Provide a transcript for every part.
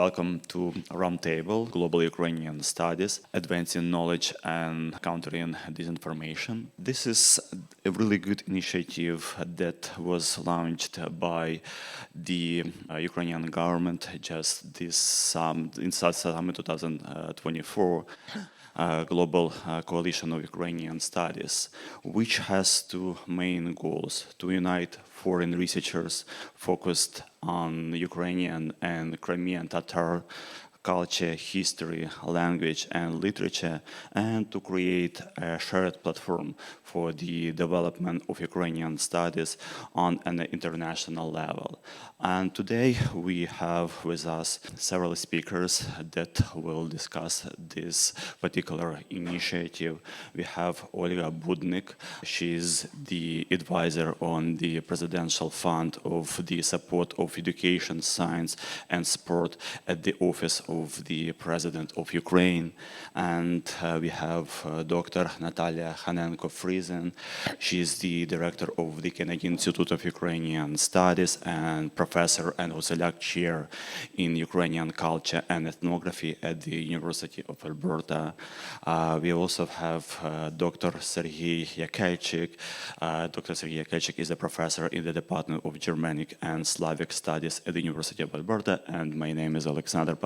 Welcome to Roundtable, Global Ukrainian Studies, Advancing Knowledge and Countering Disinformation. This is a really good initiative that was launched by the Ukrainian government just this in Summit 2024. Global Coalition of Ukrainian Studies, which has two main goals: to unite foreign researchers focused on Ukrainian and Crimean Tatar culture, history, language, and literature, and to create a shared platform for the development of Ukrainian studies on an international level. And today we have with us several speakers that will discuss this particular initiative. We have Olga Budnyk. She's the advisor on the Presidential Fund of the Support of Education, Science, and Sport at the Office of the President of Ukraine. And we have Dr. Natalia Khanenko-Friesen. She is the director of the Canadian Institute of Ukrainian Studies and professor and also lecturer in Ukrainian culture and ethnography at the University of Alberta. We also have Dr. Serhy Yekelchyk. Dr. Serhy Yekelchyk is a professor in the Department of Germanic and Slavic Studies at the University of Alberta. And my name is Oleksandr.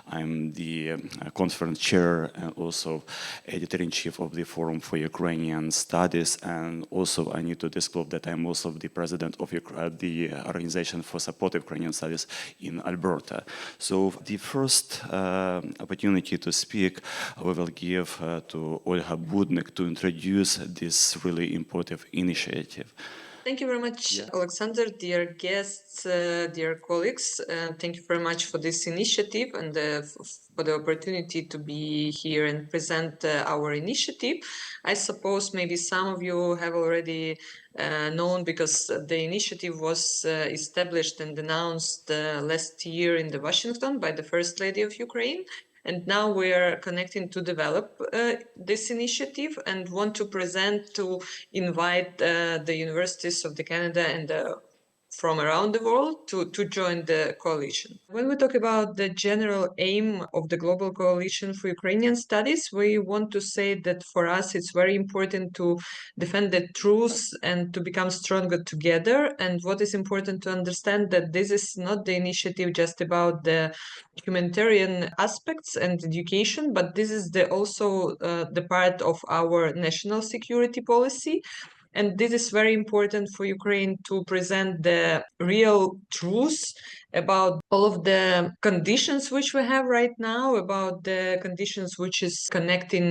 I'm the conference chair and also editor-in-chief of the Forum for Ukrainian Studies. And also I need to disclose that I'm also the president of the Organization for Support of Ukrainian Studies in Alberta. So the first opportunity to speak we will give to Olga Budnyk to introduce this really important initiative. Thank you very much, Oleksandr, dear guests, dear colleagues. Thank you very much for this initiative and for the opportunity to be here and present our initiative. I suppose maybe some of you have already known because the initiative was established and announced last year in Washington by the First Lady of Ukraine. And now we are connecting to develop this initiative and want to invite the universities of Canada and from around the world to join the coalition. When we talk about the general aim of the Global Coalition for Ukrainian Studies, we want to say that for us it's very important to defend the truth and to become stronger together. And what is important to understand that this is not the initiative just about the humanitarian aspects and education, but this is also the part of our national security policy. And this is very important for Ukraine to present the real truth about all of the conditions which we have right now, about the conditions which is connecting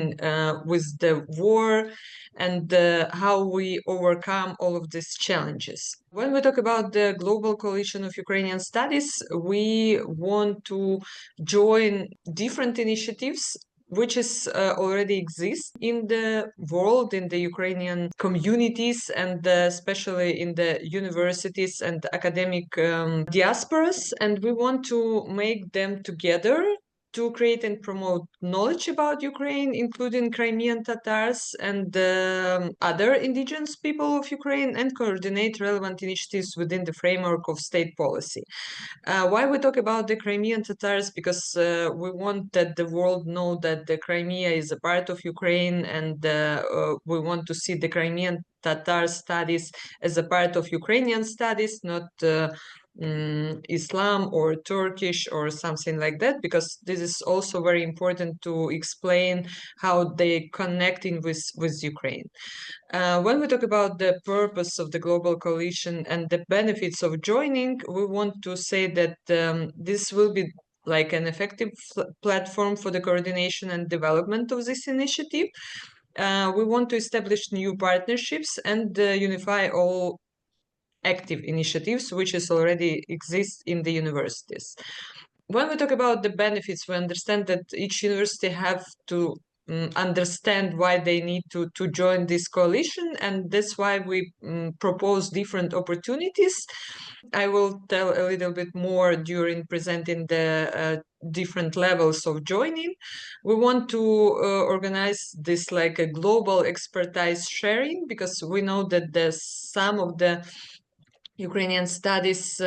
with the war and how we overcome all of these challenges. When we talk about the Global Coalition of Ukrainian Studies, we want to join different initiatives which is already exists in the world, in the Ukrainian communities, and especially in the universities and academic diasporas. And we want to make them together to create and promote knowledge about Ukraine, including Crimean Tatars and other indigenous people of Ukraine, and coordinate relevant initiatives within the framework of state policy. Why we talk about the Crimean Tatars? Because we want that the world know that the Crimea is a part of Ukraine, and we want to see the Crimean Tatar studies as a part of Ukrainian studies, not Islam or Turkish or something like that, because this is also very important to explain how they connecting with Ukraine. When we talk about the purpose of the Global Coalition and the benefits of joining, we want to say that this will be like an effective platform for the coordination and development of this initiative. We want to establish new partnerships and unify all active initiatives which is already exist in the universities. When we talk about the benefits, we understand that each university have to understand why they need to join this coalition, and that's why we propose different opportunities. I will tell a little bit more during presenting the different levels of joining. We want to organize this like a global expertise sharing, because we know that some of the Ukrainian studies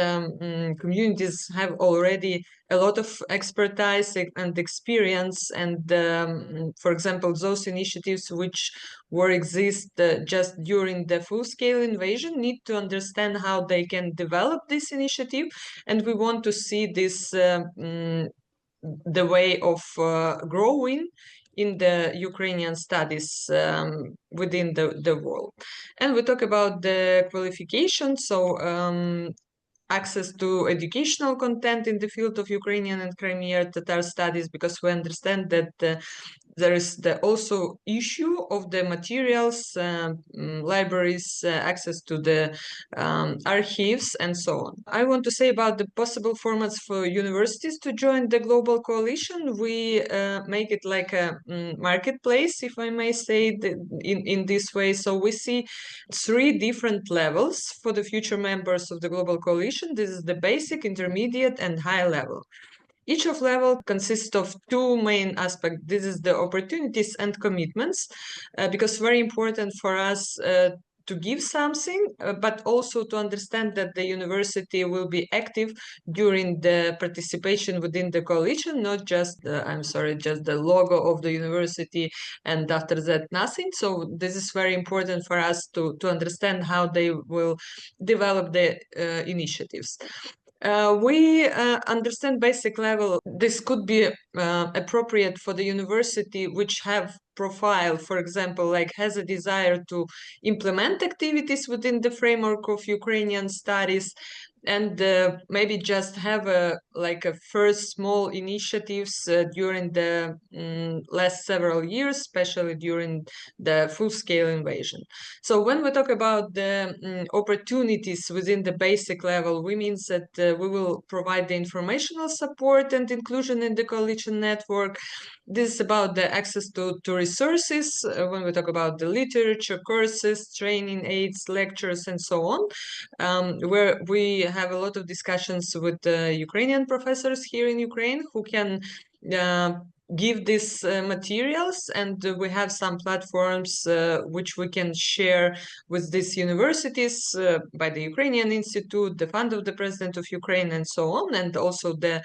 communities have already a lot of expertise and experience, and for example, those initiatives which were exist just during the full-scale invasion need to understand how they can develop this initiative, and we want to see this the way of growing in the Ukrainian studies within the world. And we talk about the qualification, so access to educational content in the field of Ukrainian and Crimean Tatar studies, because we understand that there is the also issue of the materials, libraries, access to the archives, and so on. I want to say about the possible formats for universities to join the global coalition. We make it like a marketplace, if I may say, in this way. So we see 3 different levels for the future members of the global coalition. This is the basic, intermediate, and high level. Each of level consists of 2 main aspects. This is the opportunities and commitments, because very important for us to give something, but also to understand that the university will be active during the participation within the coalition, not just, just the logo of the university and after that nothing. So this is very important for us to understand how they will develop the initiatives. We understand basic level. This could be appropriate for the university which have profile, for example, like has a desire to implement activities within the framework of Ukrainian studies, and maybe just have a first small initiatives during the last several years, especially during the full-scale invasion. So when we talk about the opportunities within the basic level, we mean that we will provide the informational support and inclusion in the coalition network. This is about the access to resources, when we talk about the literature, courses, training aids, lectures, and so on, where we have a lot of discussions with Ukrainian professors here in Ukraine who can give these materials, and we have some platforms which we can share with these universities by the Ukrainian Institute, the Fund of the President of Ukraine, and so on, and also the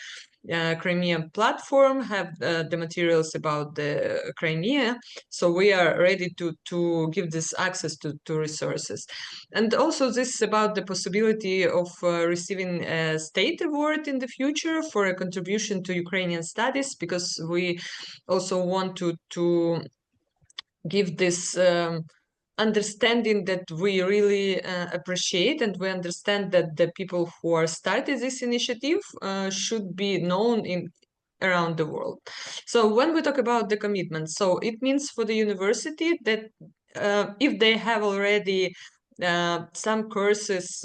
Crimean platform have the materials about the Crimea, so we are ready to give this access to resources. And also this is about the possibility of receiving a state award in the future for a contribution to Ukrainian studies, because we also want to give this understanding that we really appreciate, and we understand that the people who are started this initiative should be known around the world. So when we talk about the commitment, so it means for the university that if they have already some courses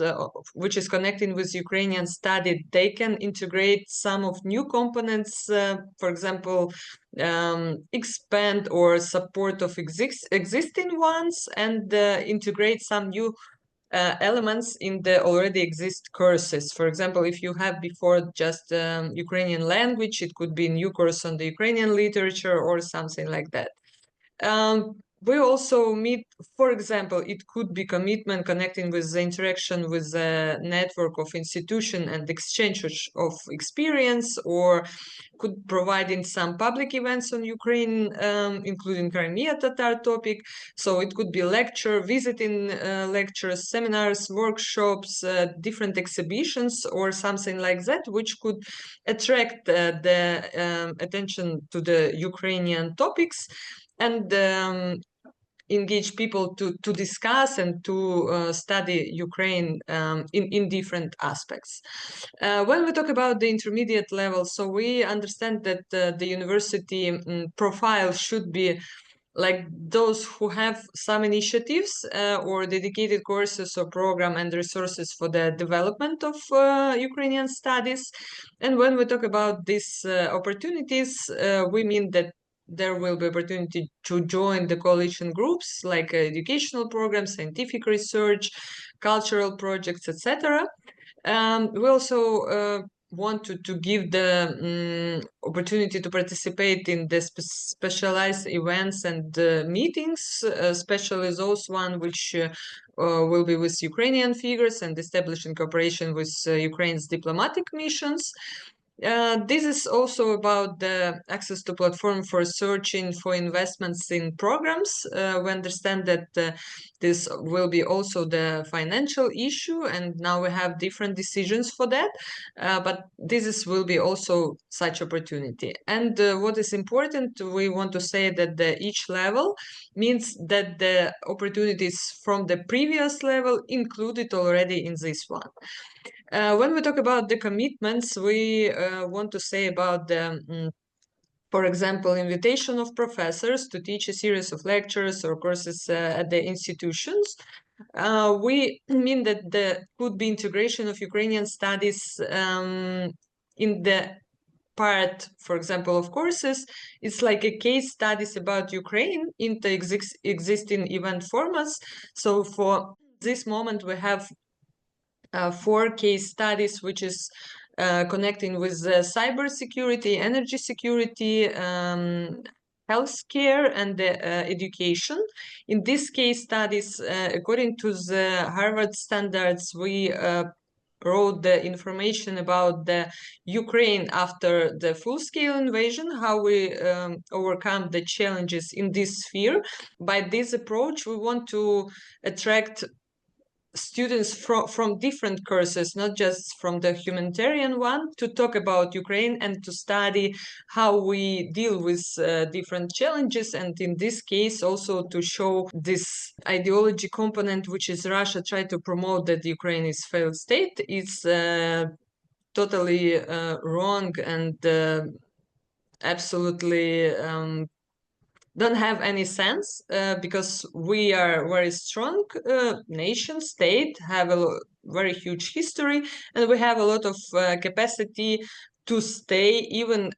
which is connecting with Ukrainian study, they can integrate some of new components, for example, expand or support of existing ones, and integrate some new elements in the already exist courses. For example, if you have before just Ukrainian language, it could be a new course on the Ukrainian literature or something like that. We also meet, for example, it could be commitment connecting with the interaction with the network of institution and exchange of experience, or could provide in some public events on Ukraine, including Crimean Tatar topic. So it could be lecture, visiting lectures, seminars, workshops, different exhibitions, or something like that, which could attract the attention to the Ukrainian topics, and engage people to discuss and to study Ukraine in different aspects. When we talk about the intermediate level, so we understand that the university profile should be like those who have some initiatives or dedicated courses or program and resources for the development of Ukrainian studies. And when we talk about these opportunities, we mean that there will be opportunity to join the coalition groups like educational programs, scientific research, cultural projects, etc. We also wanted to give the opportunity to participate in the specialized events and meetings, especially those one which will be with Ukrainian figures and establishing cooperation with Ukraine's diplomatic missions. This is also about the access to platform for searching for investments in programs. We understand that this will be also the financial issue, and now we have different decisions for that. But will be also such opportunity. And what is important, we want to say that each level means that the opportunities from the previous level included already in this one. When we talk about the commitments, we want to say about the, for example, invitation of professors to teach a series of lectures or courses at the institutions. We mean that there could be integration of Ukrainian studies in the part, for example, of courses. It's like a case studies about Ukraine in the existing event formats. So for this moment, we have 4 case studies, which is connecting with cyber security, energy security, healthcare, and education. In this case studies, according to the Harvard standards, we wrote the information about the Ukraine after the full-scale invasion, how we overcome the challenges in this sphere. By this approach, we want to attract students from different courses, not just from the humanitarian one, to talk about Ukraine and to study how we deal with different challenges, and in this case also to show this ideology component, which is Russia tried to promote that Ukraine is failed state, is totally wrong and absolutely don't have any sense, because we are very strong nation state, have a very huge history, and we have a lot of capacity to stay even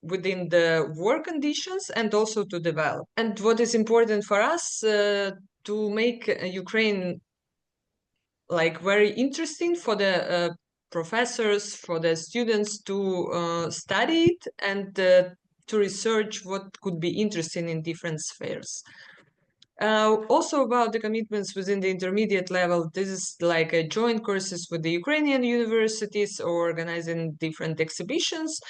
within the war conditions and also to develop. And what is important for us to make Ukraine like very interesting for the professors, for the students to study it and to research what could be interesting in different spheres. Also about the commitments within the intermediate level, this is like a joint courses with the Ukrainian universities or organizing different exhibitions,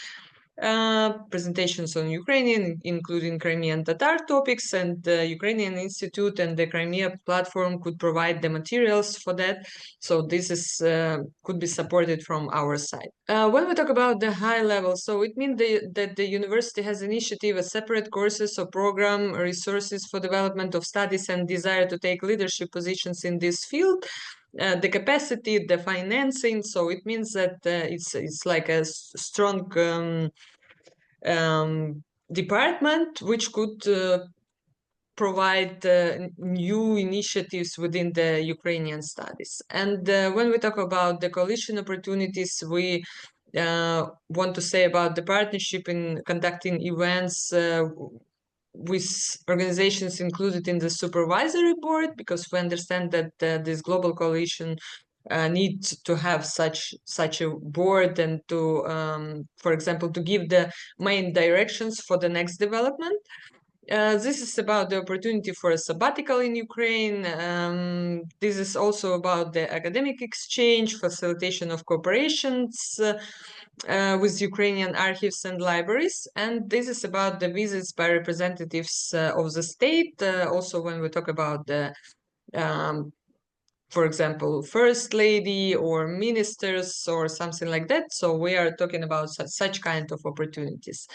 presentations on Ukrainian, including Crimean Tatar topics, and the Ukrainian Institute and the Crimea platform could provide the materials for that. So this is could be supported from our side. When we talk about the high level, so it means that the university has initiative, a separate courses or program, resources for development of studies, and desire to take leadership positions in this field. The capacity, the financing, so it means that it's like a strong department which could provide new initiatives within the Ukrainian studies. And when we talk about the coalition opportunities, we want to say about the partnership in conducting events with organizations included in the supervisory board, because we understand that this global coalition needs to have such a board and to, for example, to give the main directions for the next development. This is about the opportunity for a sabbatical in Ukraine. This is also about the academic exchange, facilitation of cooperations with Ukrainian archives and libraries. And this is about the visits by representatives of the state. Also, when we talk about the, for example, first lady or ministers or something like that. So we are talking about such kind of opportunities.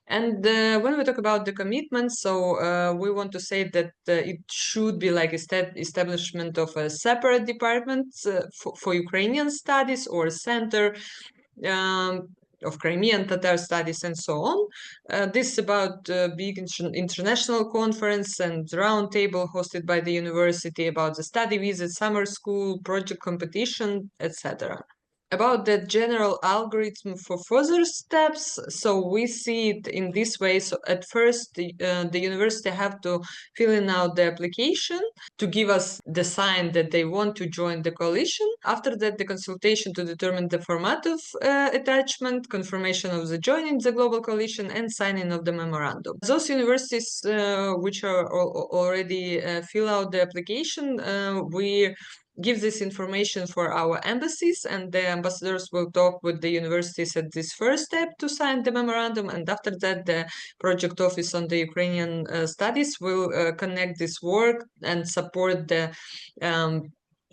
And when we talk about the commitment, so we want to say that it should be like establishment of a separate department for Ukrainian studies or center of Crimean Tatar studies and so on. This is about big international conference and roundtable hosted by the university about the study visit, summer school, project competition, etc. About the general algorithm for further steps, so we see it in this way. So at first, the university have to fill in out the application to give us the sign that they want to join the coalition. After that, the consultation to determine the format of attachment, confirmation of the joining the global coalition, and signing of the memorandum. Those universities which are already fill out the application, we give this information for our embassies, and the ambassadors will talk with the universities at this first step to sign the memorandum, and after that the project office on the Ukrainian studies will connect this work and support the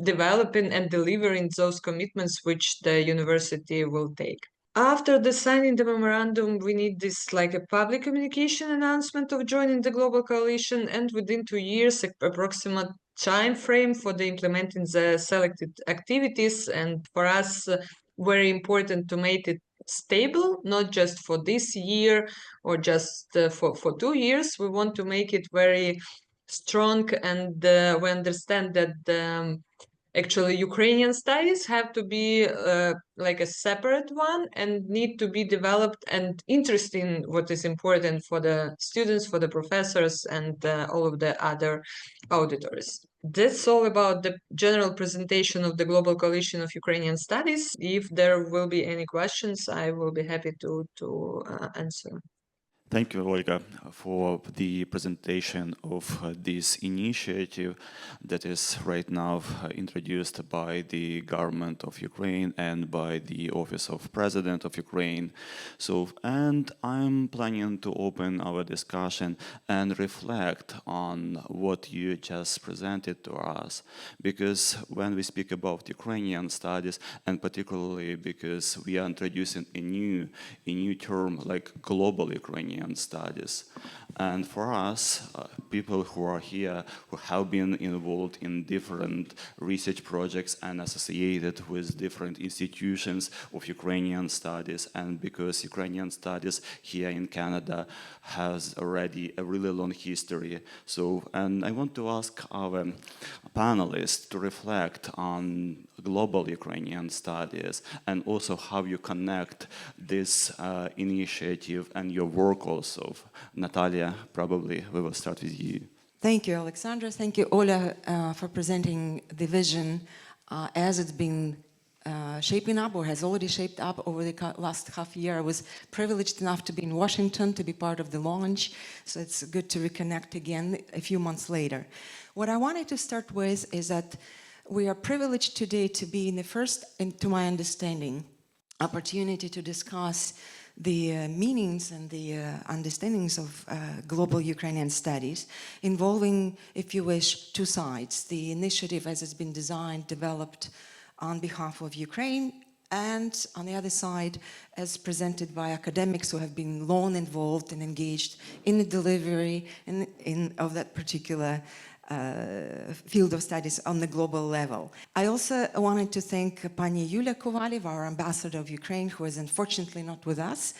developing and delivering those commitments which the university will take. After the signing the memorandum, we need this like a public communication announcement of joining the global coalition, and within 2 years, approximate time frame for the implementing the selected activities. And for us, very important to make it stable, not just for this year or just for 2 years. We want to make it very strong, and we understand that actually Ukrainian studies have to be like a separate one and need to be developed and interesting, what is important for the students, for the professors, and all of the other auditors. That's all about the general presentation of the Global Coalition of Ukrainian Studies. If there will be any questions, I will be happy to answer. Thank you, Olga, for the presentation of this initiative that is right now introduced by the government of Ukraine and by the Office of President of Ukraine. And I'm planning to open our discussion and reflect on what you just presented to us, because when we speak about Ukrainian studies, and particularly because we are introducing a new term like global Ukrainian studies. And for us, people who are here, who have been involved in different research projects and associated with different institutions of Ukrainian studies, and because Ukrainian studies here in Canada has already a really long history. And I want to ask our panelists to reflect on global Ukrainian studies and also how you connect this initiative and your work also. Natalia, probably we will start with you. Thank you, Oleksandr. Thank you, Olga, for presenting the vision as it's been shaping up, or has already shaped up over the last half year. I was privileged enough to be in Washington to be part of the launch, so it's good to reconnect again a few months later. What I wanted to start with is that we are privileged today to be in the first, to my understanding, opportunity to discuss the meanings and the understandings of global Ukrainian studies, involving, if you wish, two sides. The initiative as it's been designed, developed on behalf of Ukraine, and on the other side, as presented by academics who have been long involved and engaged in the delivery of that particular field of studies on the global level. I also wanted to thank Pani Yulia Kovalev, our ambassador of Ukraine, who is unfortunately not with us.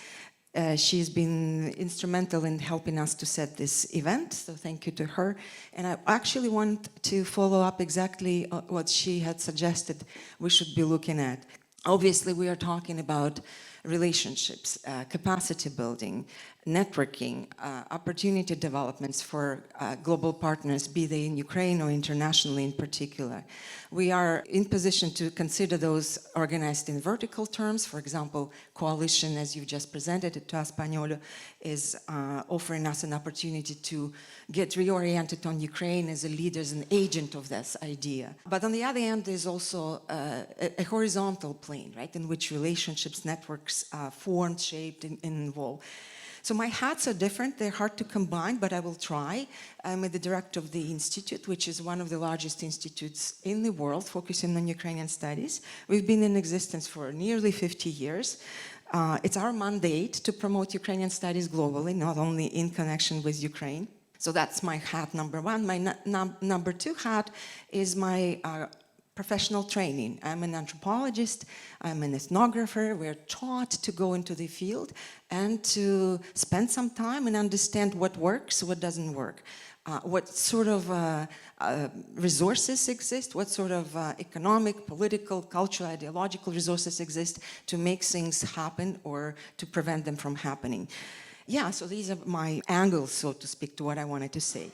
She's been instrumental in helping us to set this event, so thank you to her. And I actually want to follow up exactly what she had suggested we should be looking at. Obviously, we are talking about relationships, capacity building, networking, opportunity developments for global partners, be they in Ukraine or internationally in particular. We are in position to consider those organized in vertical terms. For example, Coalition, as you just presented it to us, Pagnolo, is offering us an opportunity to get reoriented on Ukraine as a leader, as an agent of this idea. But on the other hand, there's also a horizontal plane, right, in which relationships, networks formed, shaped, and involved. So my hats are different, they're hard to combine, but I will try. I'm the director of the Institute, which is one of the largest institutes in the world focusing on Ukrainian studies. We've been in existence for nearly 50 years. It's our mandate to promote Ukrainian studies globally, not only in connection with Ukraine. So that's my hat number one. My number two hat is my professional training. I'm an anthropologist, I'm an ethnographer. We're taught to go into the field and to spend some time and understand what works, what doesn't work. what sort of resources exist, what sort of economic, political, cultural, ideological resources exist to make things happen or to prevent them from happening. Yeah, so these are my angles, so to speak, to what I wanted to say.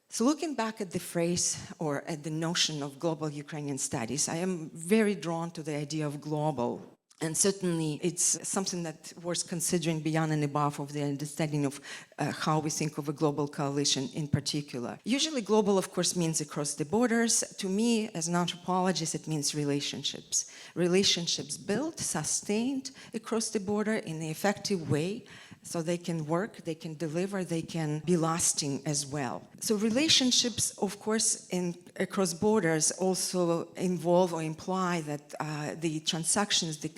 So looking back at the phrase or at the notion of global Ukrainian studies, I am very drawn to the idea of global. And certainly it's something that was considering beyond and above of the understanding of how we think of a global coalition in particular. Usually global, of course, means across the borders. To me, as an anthropologist, it means relationships. Relationships built, sustained across the border in an effective way, so they can work, they can deliver, they can be lasting as well. So relationships, of course, across borders also involve or imply that the transactions, the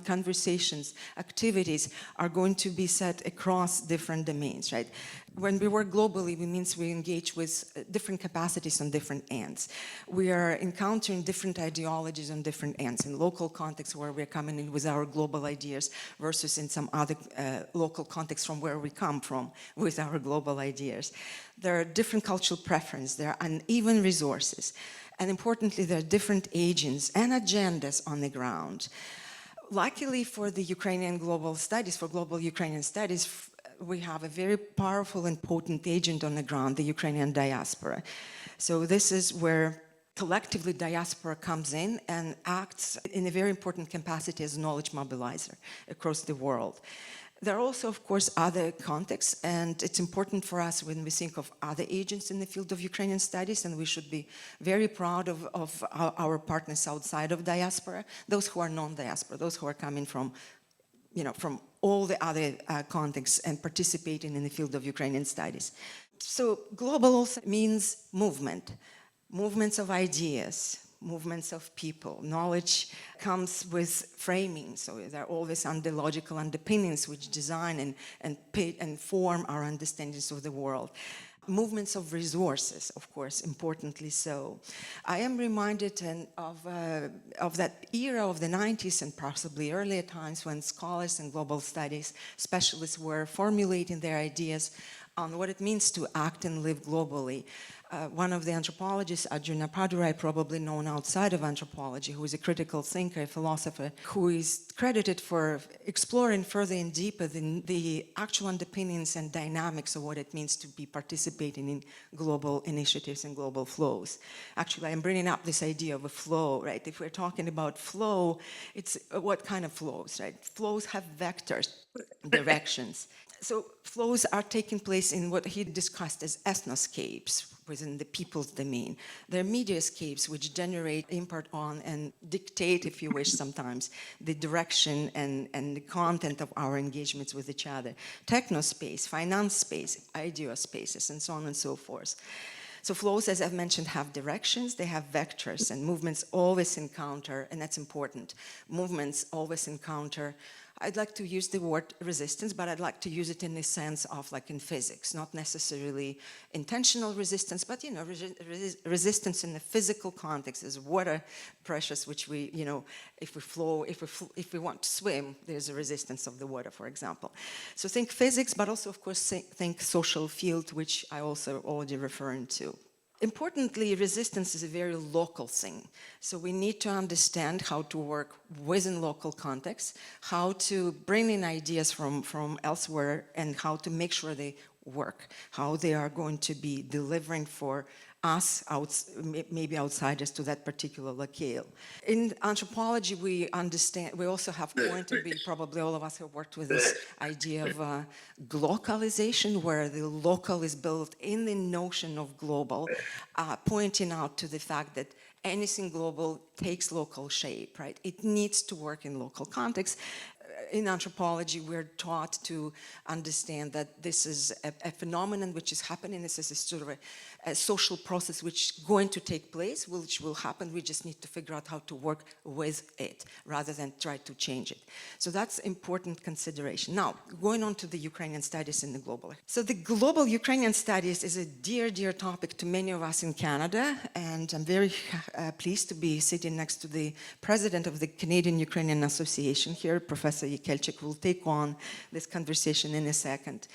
conversations, activities are going to be set across different domains, right? When we work globally, it means we engage with different capacities on different ends. We are encountering different ideologies on different ends, in local contexts where we're coming in with our global ideas versus in some other local context from where we come from with our global ideas. There are different cultural preferences, there are uneven resources, and importantly, there are different agents and agendas on the ground. Luckily for the Ukrainian global studies, for global Ukrainian studies, we have a very powerful and potent agent on the ground, the Ukrainian diaspora. So this is where collectively diaspora comes in and acts in a very important capacity as knowledge mobilizer across the world. There are also, of course, other contexts, and it's important for us when we think of other agents in the field of Ukrainian studies, and we should be very proud of our partners outside of diaspora, those who are non-diaspora, those who are coming from, from all the other contexts and participating in the field of Ukrainian studies. So global also means movement, movements of ideas, movements of people. Knowledge comes with framing, so there are always logical underpinnings which design and form our understandings of the world. Movements of resources, of course, importantly so. I am reminded of that era of the 90s and possibly earlier times when scholars and global studies specialists were formulating their ideas on what it means to act and live globally. One of the anthropologists, Arjuna Padurai, probably known outside of anthropology, who is a critical thinker, a philosopher, who is credited for exploring further and deeper the actual underpinnings and dynamics of what it means to be participating in global initiatives and global flows. Actually, I'm bringing up this idea of a flow, right? If we're talking about flow, it's what kind of flows, right? Flows have vectors, directions. So flows are taking place in what he discussed as ethnoscapes within the people's domain. They're mediascapes which generate, impart on, and dictate, if you wish sometimes, the direction and the content of our engagements with each other. Technospace, finance space, idea spaces, and so on and so forth. So flows, as I've mentioned, have directions, they have vectors, and movements always encounter, and that's important, movements always encounter. I'd like to use the word resistance, but I'd like to use it in the sense of like in physics, not necessarily intentional resistance, but resistance in the physical context is water pressures, which we, if we flow, if we want to swim, there's a resistance of the water, for example. So think physics, but also, of course, think social field, which I also already referring to. Importantly, resistance is a very local thing. So we need to understand how to work within local contexts, how to bring in ideas from elsewhere, and how to make sure they work, how they are going to be delivering for us, maybe outsiders to that particular locale. In anthropology, we also have coined, and probably all of us have worked with this idea of glocalization, where the local is built in the notion of global, pointing out to the fact that anything global takes local shape, right? It needs to work in local context. In anthropology, we're taught to understand that this is a phenomenon which is happening. This is a sort of a social process which is going to take place, which will happen. We just need to figure out how to work with it rather than try to change it. So that's important consideration. Now, going on to the Ukrainian studies in the global. So the global Ukrainian studies is a dear, dear topic to many of us in Canada, and I'm very pleased to be sitting next to the president of the Canadian Ukrainian Association here, Professor Yekelchyk will take on this conversation in a second.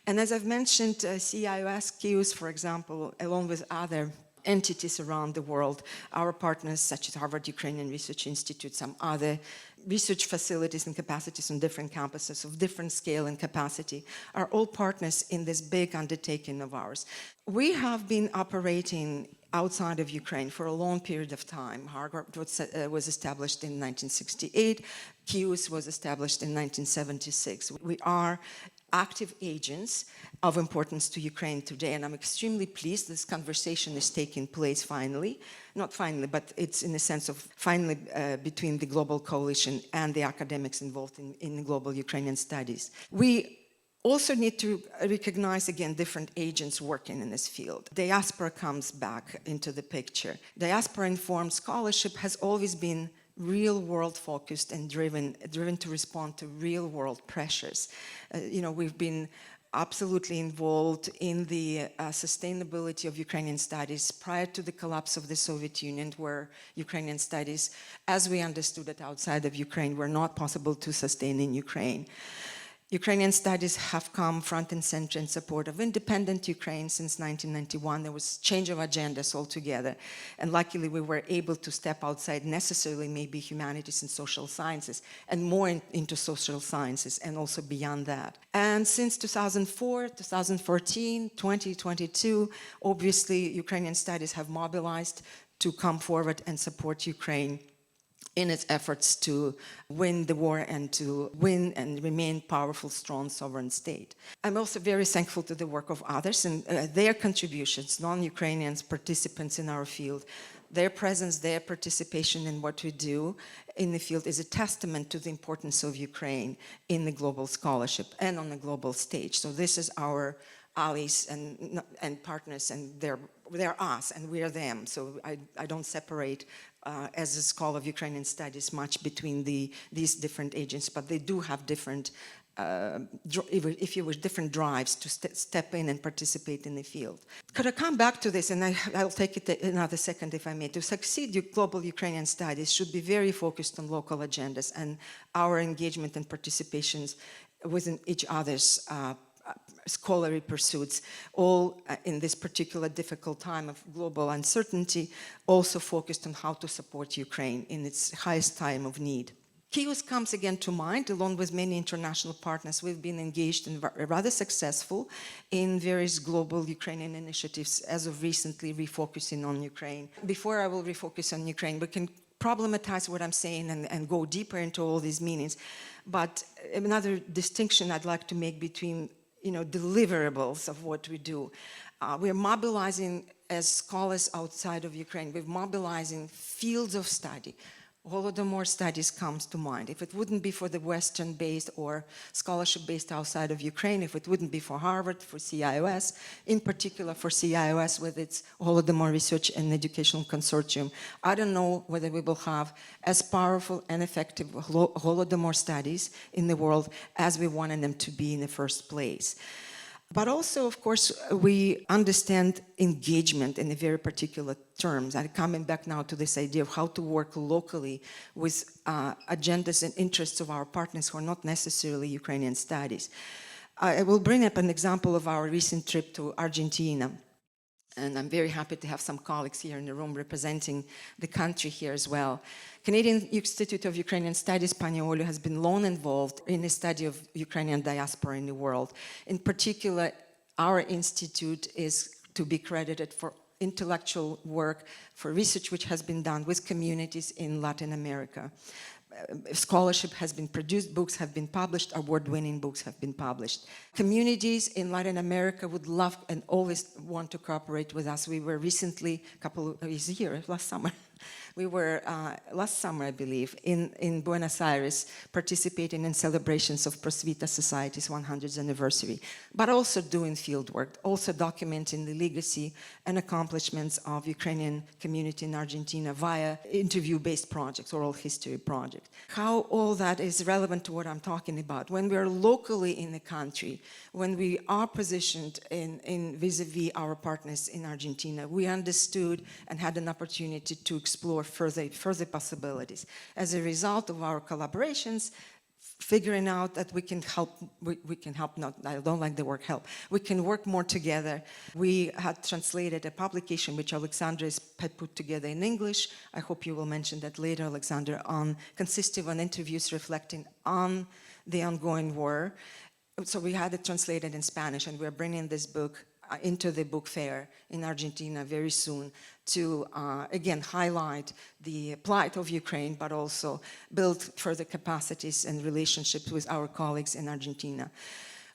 And as I've mentioned, CIOS, KIUS, for example, along with other entities around the world, our partners such as Harvard Ukrainian Research Institute, some other research facilities and capacities on different campuses of different scale and capacity, are all partners in this big undertaking of ours. We have been operating outside of Ukraine for a long period of time. Harvard was established in 1968, KIUS was established in 1976. We are active agents of importance to Ukraine today, and I'm extremely pleased this conversation is taking place finally. Not finally, but it's in a sense of finally between the global coalition and the academics involved in global Ukrainian studies. We also need to recognize, again, different agents working in this field. Diaspora comes back into the picture. Diaspora-informed scholarship has always been real-world focused and driven to respond to real-world pressures. We've been absolutely involved in the sustainability of Ukrainian studies prior to the collapse of the Soviet Union, where Ukrainian studies, as we understood it outside of Ukraine, were not possible to sustain in Ukraine. Ukrainian studies have come front and center in support of independent Ukraine since 1991. There was change of agendas altogether. And luckily, we were able to step outside necessarily maybe humanities and social sciences and more into social sciences and also beyond that. And since 2004, 2014, 2022, obviously, Ukrainian studies have mobilized to come forward and support Ukraine in its efforts to win the war and to win and remain powerful, strong, sovereign state. I'm also very thankful to the work of others and their contributions, non-Ukrainians, participants in our field. Their presence, their participation in what we do in the field is a testament to the importance of Ukraine in the global scholarship and on the global stage. So this is our allies and partners, and they're us and we're them. So I don't separate as a scholar of Ukrainian studies much between these different agents, but they do have different, if you wish, different drives to step in and participate in the field. Could I come back to this, and I'll take it another second if I may. To succeed, global Ukrainian studies should be very focused on local agendas and our engagement and participations within each other's scholarly pursuits, all in this particular difficult time of global uncertainty, also focused on how to support Ukraine in its highest time of need. KIUS comes again to mind, along with many international partners. We've been engaged and rather successful in various global Ukrainian initiatives as of recently refocusing on Ukraine. Before I will refocus on Ukraine, we can problematize what I'm saying and go deeper into all these meanings. But another distinction I'd like to make between deliverables of what we do. We're mobilizing as scholars outside of Ukraine. We're mobilizing fields of study. Holodomor studies comes to mind. If it wouldn't be for the Western-based or scholarship-based outside of Ukraine, if it wouldn't be for Harvard, for CIOS, in particular for CIOS with its Holodomor Research and Educational Consortium, I don't know whether we will have as powerful and effective Holodomor studies in the world as we wanted them to be in the first place. But also, of course, we understand engagement in a very particular terms. I'm coming back now to this idea of how to work locally with agendas and interests of our partners who are not necessarily Ukrainian studies. I will bring up an example of our recent trip to Argentina. And I'm very happy to have some colleagues here in the room representing the country here as well. Canadian Institute of Ukrainian Studies, Pankieiev, has been long involved in the study of Ukrainian diaspora in the world. In particular, our institute is to be credited for intellectual work, for research which has been done with communities in Latin America. Scholarship has been produced, books have been published, award-winning books have been published. Communities in Latin America would love and always want to cooperate with us. We were recently, last summer, we were last summer, I believe, in Buenos Aires, participating in celebrations of Prosvita Society's 100th anniversary, but also doing field work, also documenting the legacy and accomplishments of Ukrainian community in Argentina via interview-based projects, oral history projects. How all that is relevant to what I'm talking about. When we are locally in the country, when we are positioned in vis-a-vis our partners in Argentina, we understood and had an opportunity to explore further possibilities. As a result of our collaborations, figuring out that we can help, not, I don't like the word help, we can work more together. We had translated a publication which Oleksandr had put together in English. I hope you will mention that later, Oleksandr, consisting of interviews reflecting on the ongoing war. So we had it translated in Spanish, and we're bringing this book into the book fair in Argentina very soon to, again, highlight the plight of Ukraine, but also build further capacities and relationships with our colleagues in Argentina.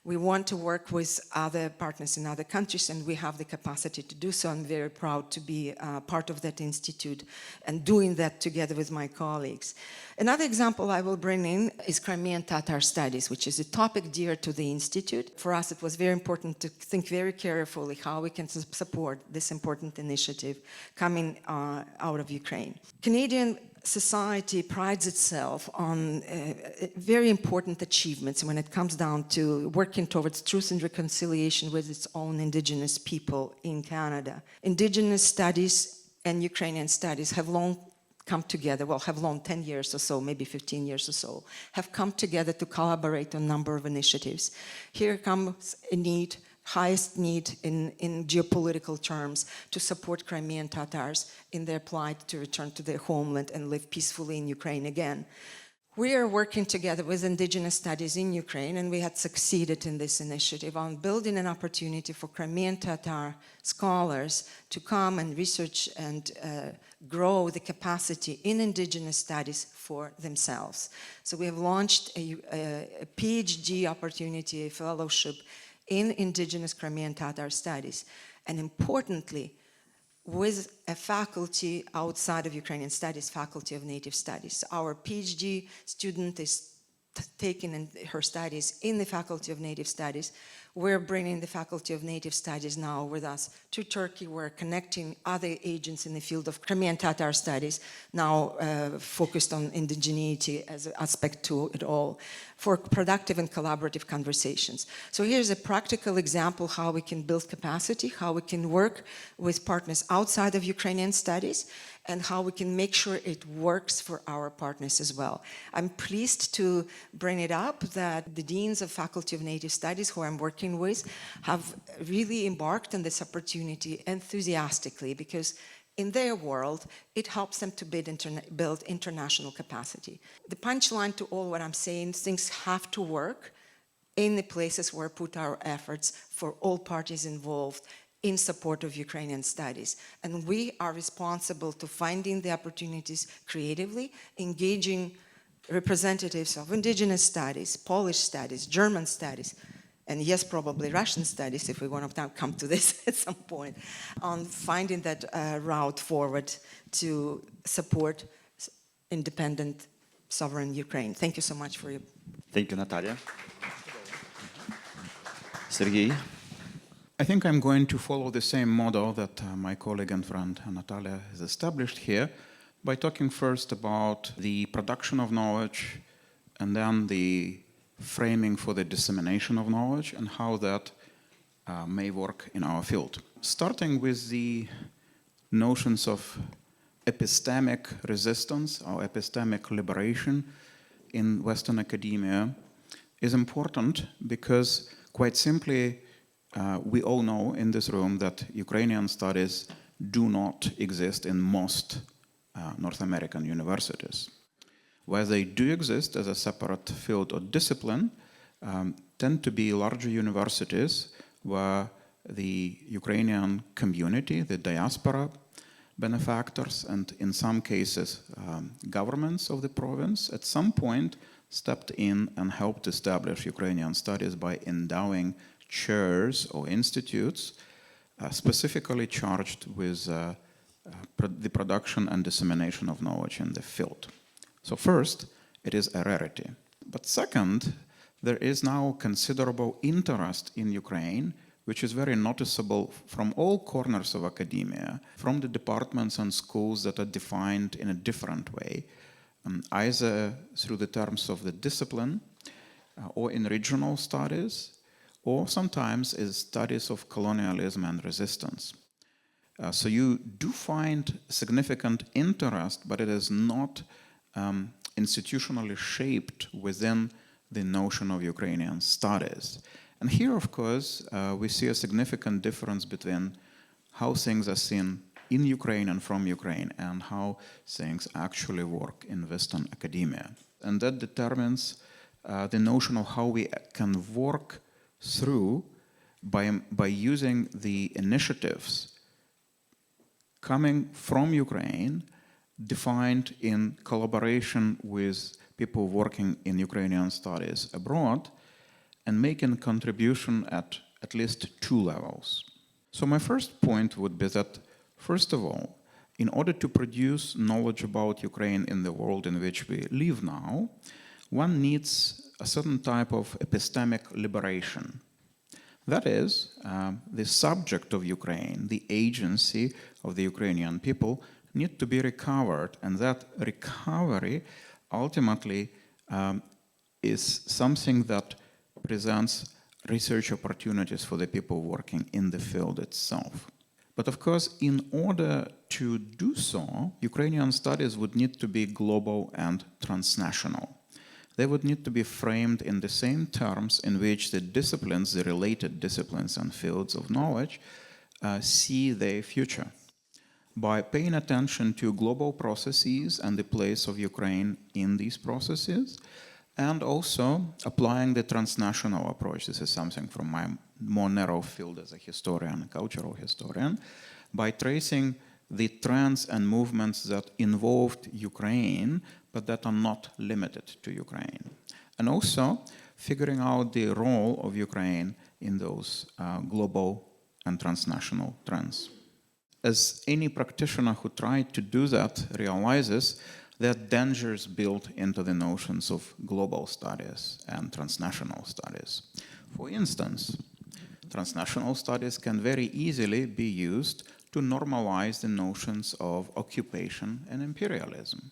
We want to work with other partners in other countries, and we have the capacity to do so. I'm very proud to be part of that institute and doing that together with my colleagues. Another example I will bring in is Crimean Tatar studies, which is a topic dear to the institute. For us, it was very important to think very carefully how we can support this important initiative coming out of Ukraine. Canadian society prides itself on very important achievements when it comes down to working towards truth and reconciliation with its own Indigenous people in Canada. Indigenous studies and Ukrainian studies have long come together, well, have long 10 years or so, maybe 15 years or so, have come together to collaborate on a number of initiatives. Here comes a need, highest need in geopolitical terms, to support Crimean Tatars in their plight to return to their homeland and live peacefully in Ukraine again. We are working together with Indigenous studies in Ukraine, and we had succeeded in this initiative on building an opportunity for Crimean Tatar scholars to come and research and grow the capacity in Indigenous studies for themselves. So we have launched a PhD opportunity, a fellowship in Indigenous Crimean Tatar studies, and importantly, with a faculty outside of Ukrainian studies, Faculty of Native Studies. Our PhD student is taking her studies in the Faculty of Native Studies. We're bringing the Faculty of Native Studies now with us to Turkey. We're connecting other agents in the field of Crimean Tatar studies, now focused on indigeneity as an aspect to it all, for productive and collaborative conversations. So here's a practical example how we can build capacity, how we can work with partners outside of Ukrainian studies, and how we can make sure it works for our partners as well. I'm pleased to bring it up that the deans of Faculty of Native Studies, who I'm working with, have really embarked on this opportunity enthusiastically, because in their world, it helps them to build international capacity. The punchline to all what I'm saying, things have to work in the places where we put our efforts for all parties involved in support of Ukrainian studies. And we are responsible to finding the opportunities creatively, engaging representatives of Indigenous studies, Polish studies, German studies, and yes, probably Russian studies, if we want to come to this at some point, on finding that route forward to support independent, sovereign Ukraine. Thank you so much for your... Thank you, Natalia. Serhy? I think I'm going to follow the same model that my colleague and friend Natalia has established here by talking first about the production of knowledge and then the framing for the dissemination of knowledge and how that may work in our field. Starting with the notions of epistemic resistance or epistemic liberation in Western academia is important because, quite simply, we all know in this room that Ukrainian studies do not exist in most North American universities. Where they do exist as a separate field or discipline tend to be larger universities where the Ukrainian community, the diaspora benefactors, and in some cases governments of the province at some point stepped in and helped establish Ukrainian studies by endowing chairs or institutes specifically charged with the production and dissemination of knowledge in the field. So first, it is a rarity. But second, there is now considerable interest in Ukraine, which is very noticeable from all corners of academia, from the departments and schools that are defined in a different way, either through the terms of the discipline or in regional studies, or sometimes as studies of colonialism and resistance. So you do find significant interest, but it is not institutionally shaped within the notion of Ukrainian studies. And here, of course, we see a significant difference between how things are seen in Ukraine and from Ukraine and how things actually work in Western academia. And that determines the notion of how we can work through by using the initiatives coming from Ukraine, defined in collaboration with people working in Ukrainian studies abroad, and making contribution at least two levels. So my first point would be that, first of all, in order to produce knowledge about Ukraine in the world in which we live now, one needs a certain type of epistemic liberation. That is, the subject of Ukraine, the agency of the Ukrainian people, need to be recovered, and that recovery ultimately is something that presents research opportunities for the people working in the field itself. But of course, in order to do so, Ukrainian studies would need to be global and transnational. They would need to be framed in the same terms in which the disciplines, the related disciplines and fields of knowledge, see their future. By paying attention to global processes and the place of Ukraine in these processes, and also applying the transnational approach. This is something from my more narrow field as a historian, a cultural historian, by tracing the trends and movements that involved Ukraine, but that are not limited to Ukraine. And also figuring out the role of Ukraine in those global and transnational trends. As any practitioner who tried to do that realizes, there are dangers built into the notions of global studies and transnational studies. For instance, transnational studies can very easily be used to normalize the notions of occupation and imperialism.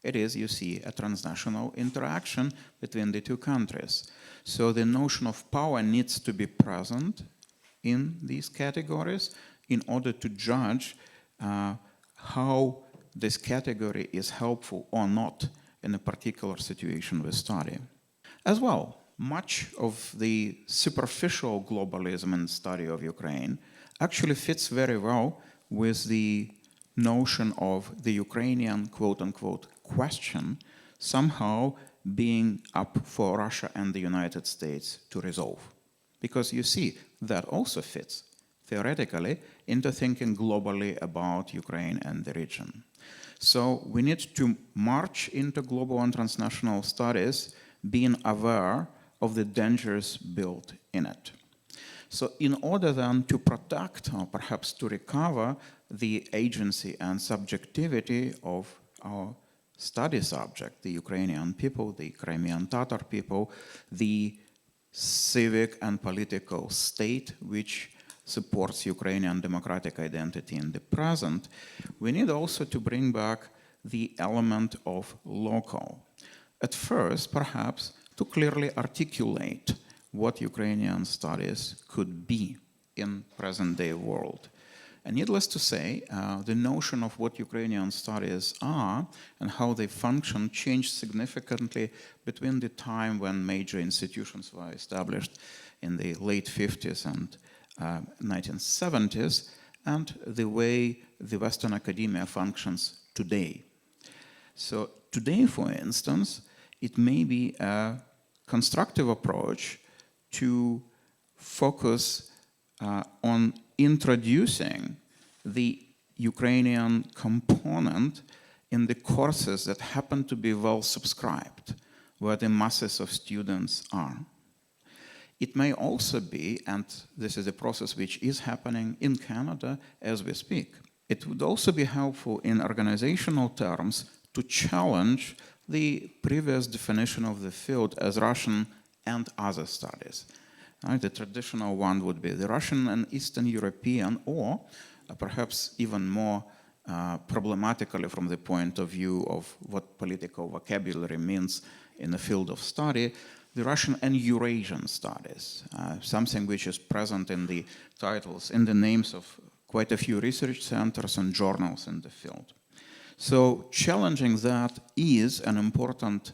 It is, you see, a transnational interaction between the two countries. So the notion of power needs to be present in these categories in order to judge how this category is helpful or not in a particular situation we study. As well, much of the superficial globalism and study of Ukraine actually fits very well with the notion of the Ukrainian quote-unquote question somehow being up for Russia and the United States to resolve. Because you see, that also fits theoretically into thinking globally about Ukraine and the region. So we need to march into global and transnational studies being aware of the dangers built in it. So in order then to protect or perhaps to recover the agency and subjectivity of our study subject, the Ukrainian people, the Crimean Tatar people, the civic and political state which supports Ukrainian democratic identity in the present, we need also to bring back the element of local. At first, perhaps, to clearly articulate what Ukrainian studies could be in present-day world. And needless to say, the notion of what Ukrainian studies are and how they function changed significantly between the time when major institutions were established in the late 50s and 1970s, and the way the Western academia functions today. So today, for instance, it may be a constructive approach to focus on introducing the Ukrainian component in the courses that happen to be well subscribed, where the masses of students are. It may also be, and this is a process which is happening in Canada as we speak, it would also be helpful in organizational terms to challenge the previous definition of the field as Russian and other studies. The traditional one would be the Russian and Eastern European, or perhaps even more problematically from the point of view of what political vocabulary means in the field of study, the Russian and Eurasian studies, something which is present in the titles, in the names of quite a few research centers and journals in the field. So challenging that is an important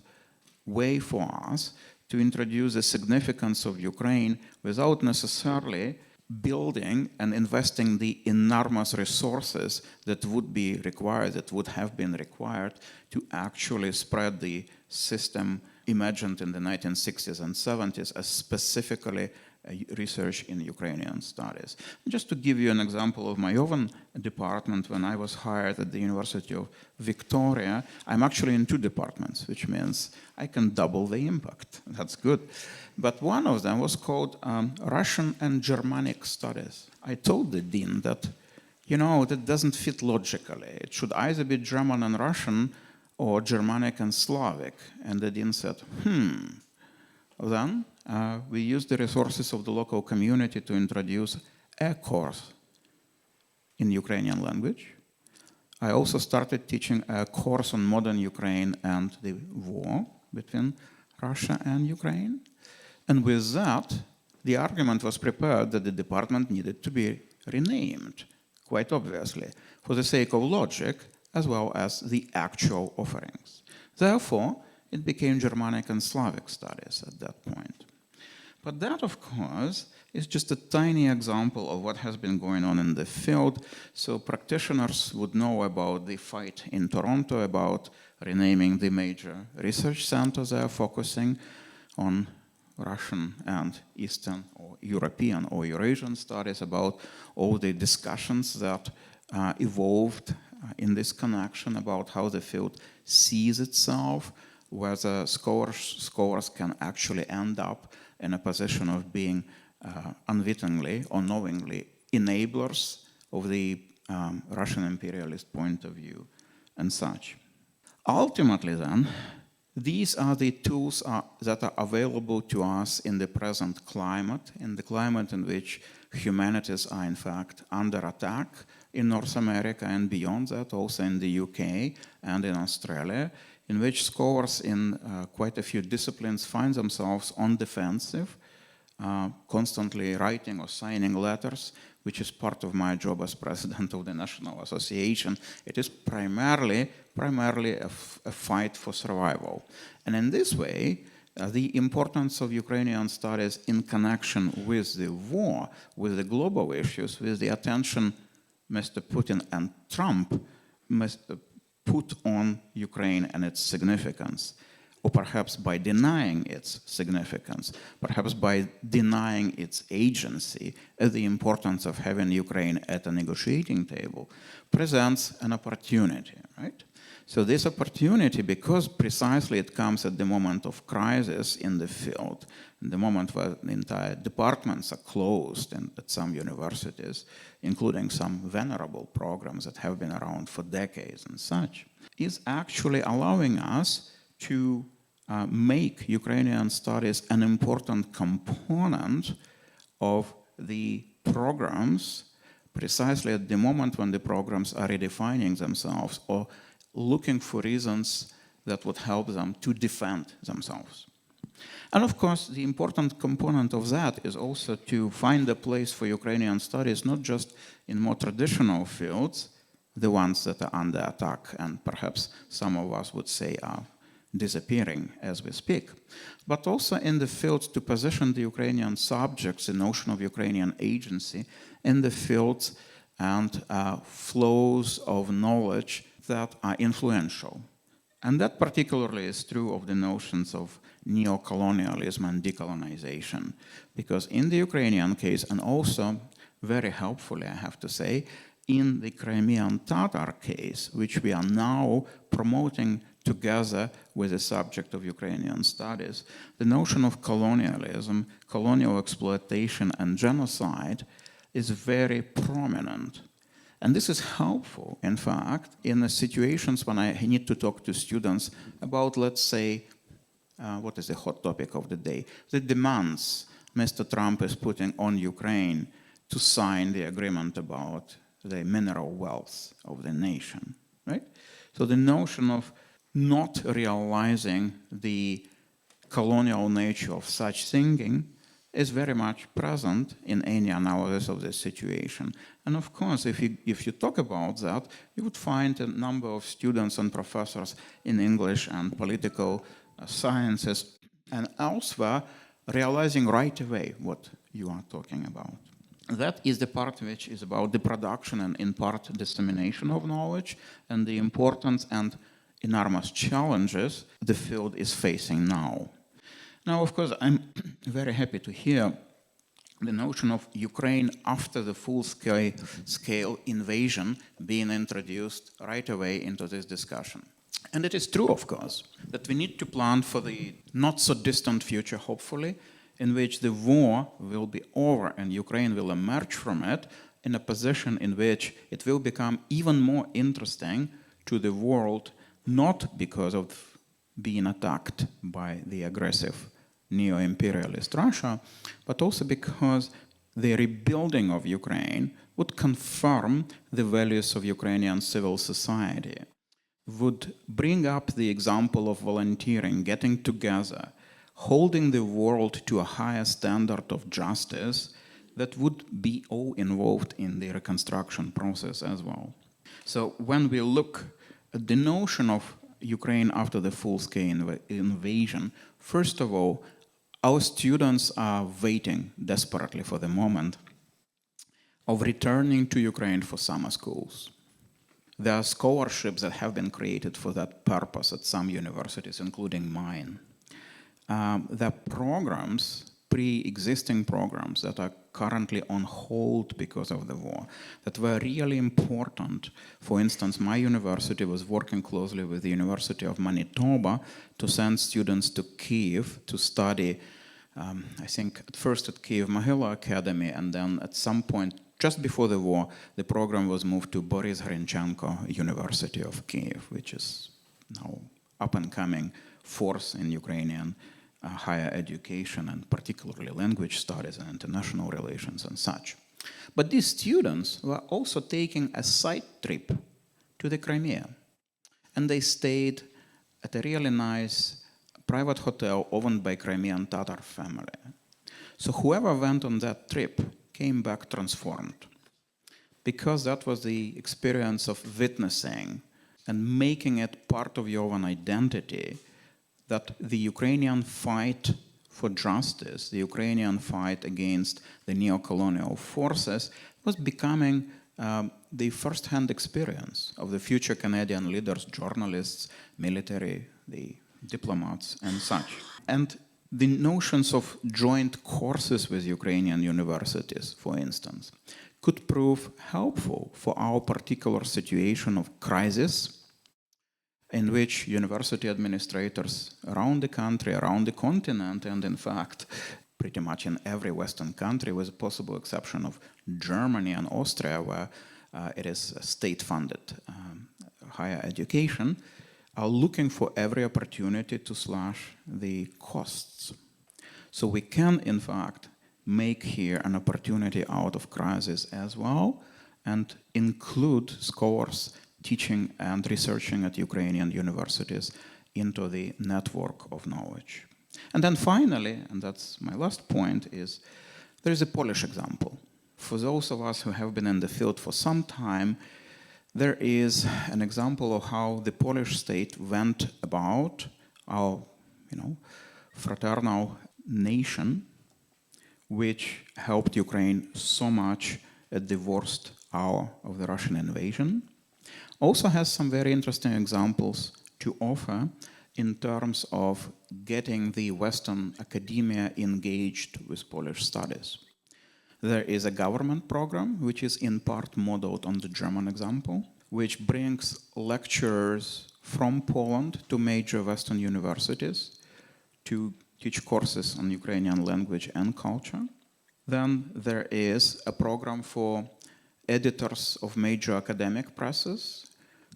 way for us to introduce the significance of Ukraine without necessarily building and investing the enormous resources that would be required, that would have been required to actually spread the system imagined in the 1960s and 70s as specifically research in Ukrainian studies. Just to give you an example of my own department, when I was hired at the University of Victoria, I'm actually in 2 departments, which means I can double the impact. That's good. But one of them was called Russian and Germanic Studies. I told the dean that, you know, that doesn't fit logically. It should either be German and Russian or Germanic and Slavic. And the dean said, Then we used the resources of the local community to introduce a course in Ukrainian language. I also started teaching a course on modern Ukraine and the war between Russia and Ukraine. And with that, the argument was prepared that the department needed to be renamed, quite obviously, for the sake of logic as well as the actual offerings. Therefore, it became Germanic and Slavic studies at that point. But that, of course, is just a tiny example of what has been going on in the field. So practitioners would know about the fight in Toronto about renaming the major research centers they are focusing on Russian and Eastern or European or Eurasian studies, about all the discussions that evolved in this connection about how the field sees itself, whether scholars can actually end up in a position of being unwittingly or knowingly enablers of the Russian imperialist point of view and such. Ultimately then, these are the tools that are available to us in the present climate, in the climate in which humanities are in fact under attack in North America and beyond that, also in the UK and in Australia, in which scholars in quite a few disciplines find themselves on defensive, constantly writing or signing letters, which is part of my job as president of the National Association. It is primarily a fight for survival. And in this way, the importance of Ukrainian studies in connection with the war, with the global issues, with the attention Mr. Putin and Trump must put on Ukraine and its significance, or perhaps by denying its significance, perhaps by denying its agency, the importance of having Ukraine at a negotiating table, presents an opportunity, right? So this opportunity, because precisely it comes at the moment of crisis in the field, in the moment where the entire departments are closed at some universities, including some venerable programs that have been around for decades and such, is actually allowing us to make Ukrainian studies an important component of the programs precisely at the moment when the programs are redefining themselves or looking for reasons that would help them to defend themselves. And of course, the important component of that is also to find a place for Ukrainian studies, not just in more traditional fields, the ones that are under attack and perhaps some of us would say are disappearing as we speak, but also in the fields to position the Ukrainian subjects, the notion of Ukrainian agency, in the fields and flows of knowledge that are influential. And that particularly is true of the notions of neo-colonialism and decolonization, because in the Ukrainian case, and also very helpfully, I have to say, in the Crimean Tatar case, which we are now promoting together with the subject of Ukrainian studies, the notion of colonialism, colonial exploitation, and genocide is very prominent. And this is helpful, in fact, in the situations when I need to talk to students about, let's say, what is the hot topic of the day? The demands Mr. Trump is putting on Ukraine to sign the agreement about the mineral wealth of the nation, right? So the notion of not realizing the colonial nature of such thinking is very much present in any analysis of this situation. And of course, if you talk about that, you would find a number of students and professors in English and political sciences and elsewhere realizing right away what you are talking about. That is the part which is about the production and in part dissemination of knowledge and the importance and enormous challenges the field is facing now. Now, of course, I'm very happy to hear the notion of Ukraine after the full-scale invasion being introduced right away into this discussion. And it is true, of course, that we need to plan for the not-so-distant future, hopefully, in which the war will be over and Ukraine will emerge from it in a position in which it will become even more interesting to the world, not because of being attacked by the aggressive neo-imperialist Russia, but also because the rebuilding of Ukraine would confirm the values of Ukrainian civil society, would bring up the example of volunteering, getting together, holding the world to a higher standard of justice that would be all involved in the reconstruction process as well. So when we look at the notion of Ukraine after the full-scale invasion, first of all, our students are waiting desperately for the moment of returning to Ukraine for summer schools. There are scholarships that have been created for that purpose at some universities, including mine. There are programs, pre-existing programs, that are currently on hold because of the war, that were really important. For instance, my university was working closely with the University of Manitoba to send students to Kyiv to study, I think at first at Kyiv Mahila Academy, and then at some point, just before the war, the program was moved to Boris Hrynchenko University of Kyiv, which is now up-and-coming force in Ukrainian higher education, and particularly language studies and international relations and such. But these students were also taking a side trip to the Crimea. And they stayed at a really nice private hotel owned by Crimean Tatar family. So whoever went on that trip came back transformed, because that was the experience of witnessing and making it part of your own identity, that the Ukrainian fight for justice, the Ukrainian fight against the neo-colonial forces, was becoming the first-hand experience of the future Canadian leaders, journalists, military, the diplomats, and such. And the notions of joint courses with Ukrainian universities, for instance, could prove helpful for our particular situation of crisis, in which university administrators around the country, around the continent, and in fact, pretty much in every Western country, with the possible exception of Germany and Austria, where it is state-funded higher education, are looking for every opportunity to slash the costs. So we can, in fact, make here an opportunity out of crisis as well, and include scholars teaching and researching at Ukrainian universities into the network of knowledge. And then finally, and that's my last point, is there is a Polish example. For those of us who have been in the field for some time, there is an example of how the Polish state went about our, fraternal nation, which helped Ukraine so much at the worst hour of the Russian invasion. Also has some very interesting examples to offer in terms of getting the Western academia engaged with Polish studies. There is a government program, which is in part modeled on the German example, which brings lecturers from Poland to major Western universities to teach courses on Ukrainian language and culture. Then there is a program for editors of major academic presses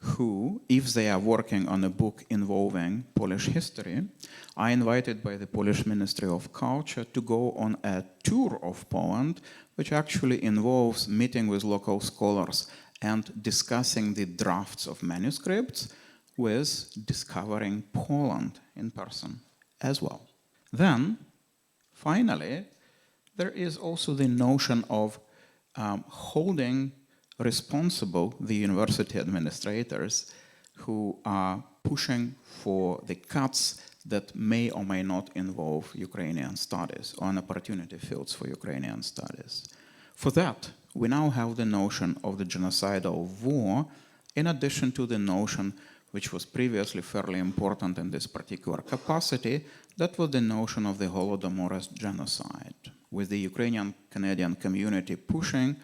who, if they are working on a book involving Polish history, are invited by the Polish Ministry of Culture to go on a tour of Poland, which actually involves meeting with local scholars and discussing the drafts of manuscripts with discovering Poland in person as well. Then, finally, there is also the notion of holding responsible the university administrators who are pushing for the cuts that may or may not involve Ukrainian studies or an opportunity fields for Ukrainian studies. For that, we now have the notion of the genocidal war, in addition to the notion which was previously fairly important in this particular capacity, that was the notion of the Holodomor as genocide, with the Ukrainian Canadian community pushing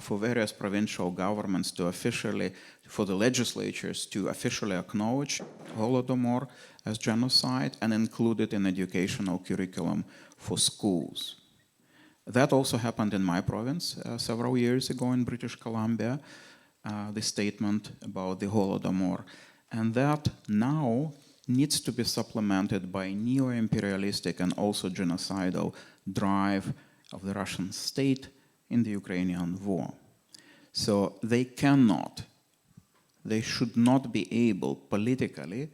for various provincial governments to officially, for the legislatures to officially acknowledge Holodomor as genocide and include it in educational curriculum for schools. That also happened in my province several years ago in British Columbia, the statement about the Holodomor. And that now needs to be supplemented by neo-imperialistic and also genocidal drive of the Russian state in the Ukrainian war. So they should not be able politically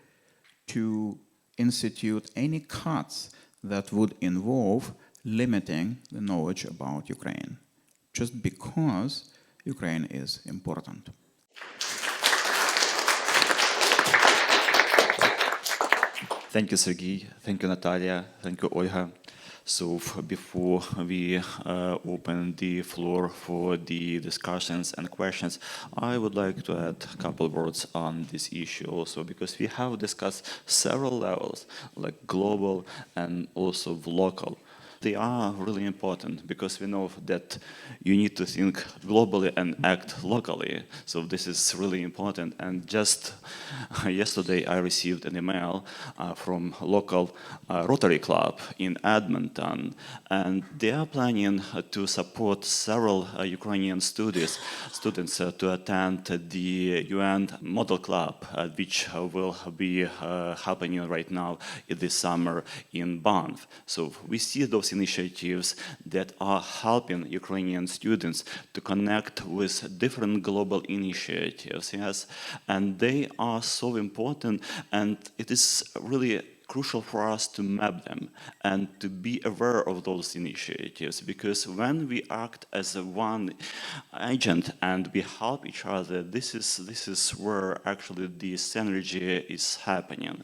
to institute any cuts that would involve limiting the knowledge about Ukraine, just because Ukraine is important. Thank you, Serhy. Thank you, Natalia. Thank you, Olga. So before we open the floor for the discussions and questions, I would like to add a couple of words on this issue also, because we have discussed several levels, like global and also local. They are really important because we know that you need to think globally and act locally. So this is really important. And just yesterday I received an email from local Rotary Club in Edmonton, and they are planning to support several Ukrainian students to attend the UN Model Club, which will be happening right now this summer in Banff. So we see those initiatives that are helping Ukrainian students to connect with different global initiatives, yes, and they are so important, and it is really crucial for us to map them and to be aware of those initiatives, because when we act as one agent and we help each other, this is where actually the synergy is happening.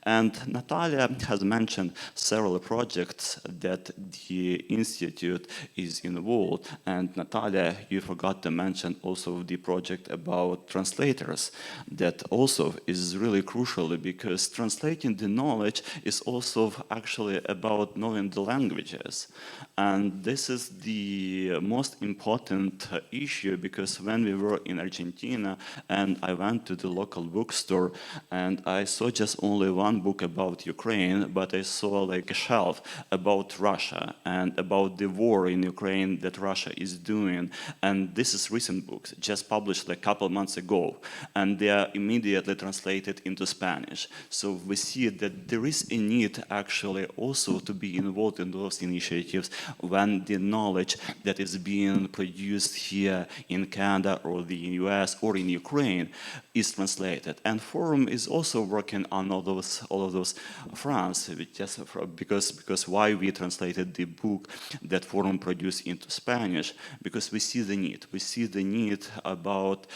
And Natalia has mentioned several projects that the Institute is involved. And Natalia, you forgot to mention also the project about translators. That also is really crucial, because translating the knowledge is also actually about knowing the languages. And this is the most important issue, because when we were in Argentina and I went to the local bookstore and I saw just only one book about Ukraine, but I saw like a shelf about Russia and about the war in Ukraine that Russia is doing. And this is recent books, just published like a couple months ago, and they are immediately translated into Spanish. So we see that there is a need actually also to be involved in those initiatives when the knowledge that is being produced here in Canada or the US or in Ukraine is translated. And Forum is also working on all of those fronts, just because why we translated the book that Forum produced into Spanish, because we see the need. We see the need about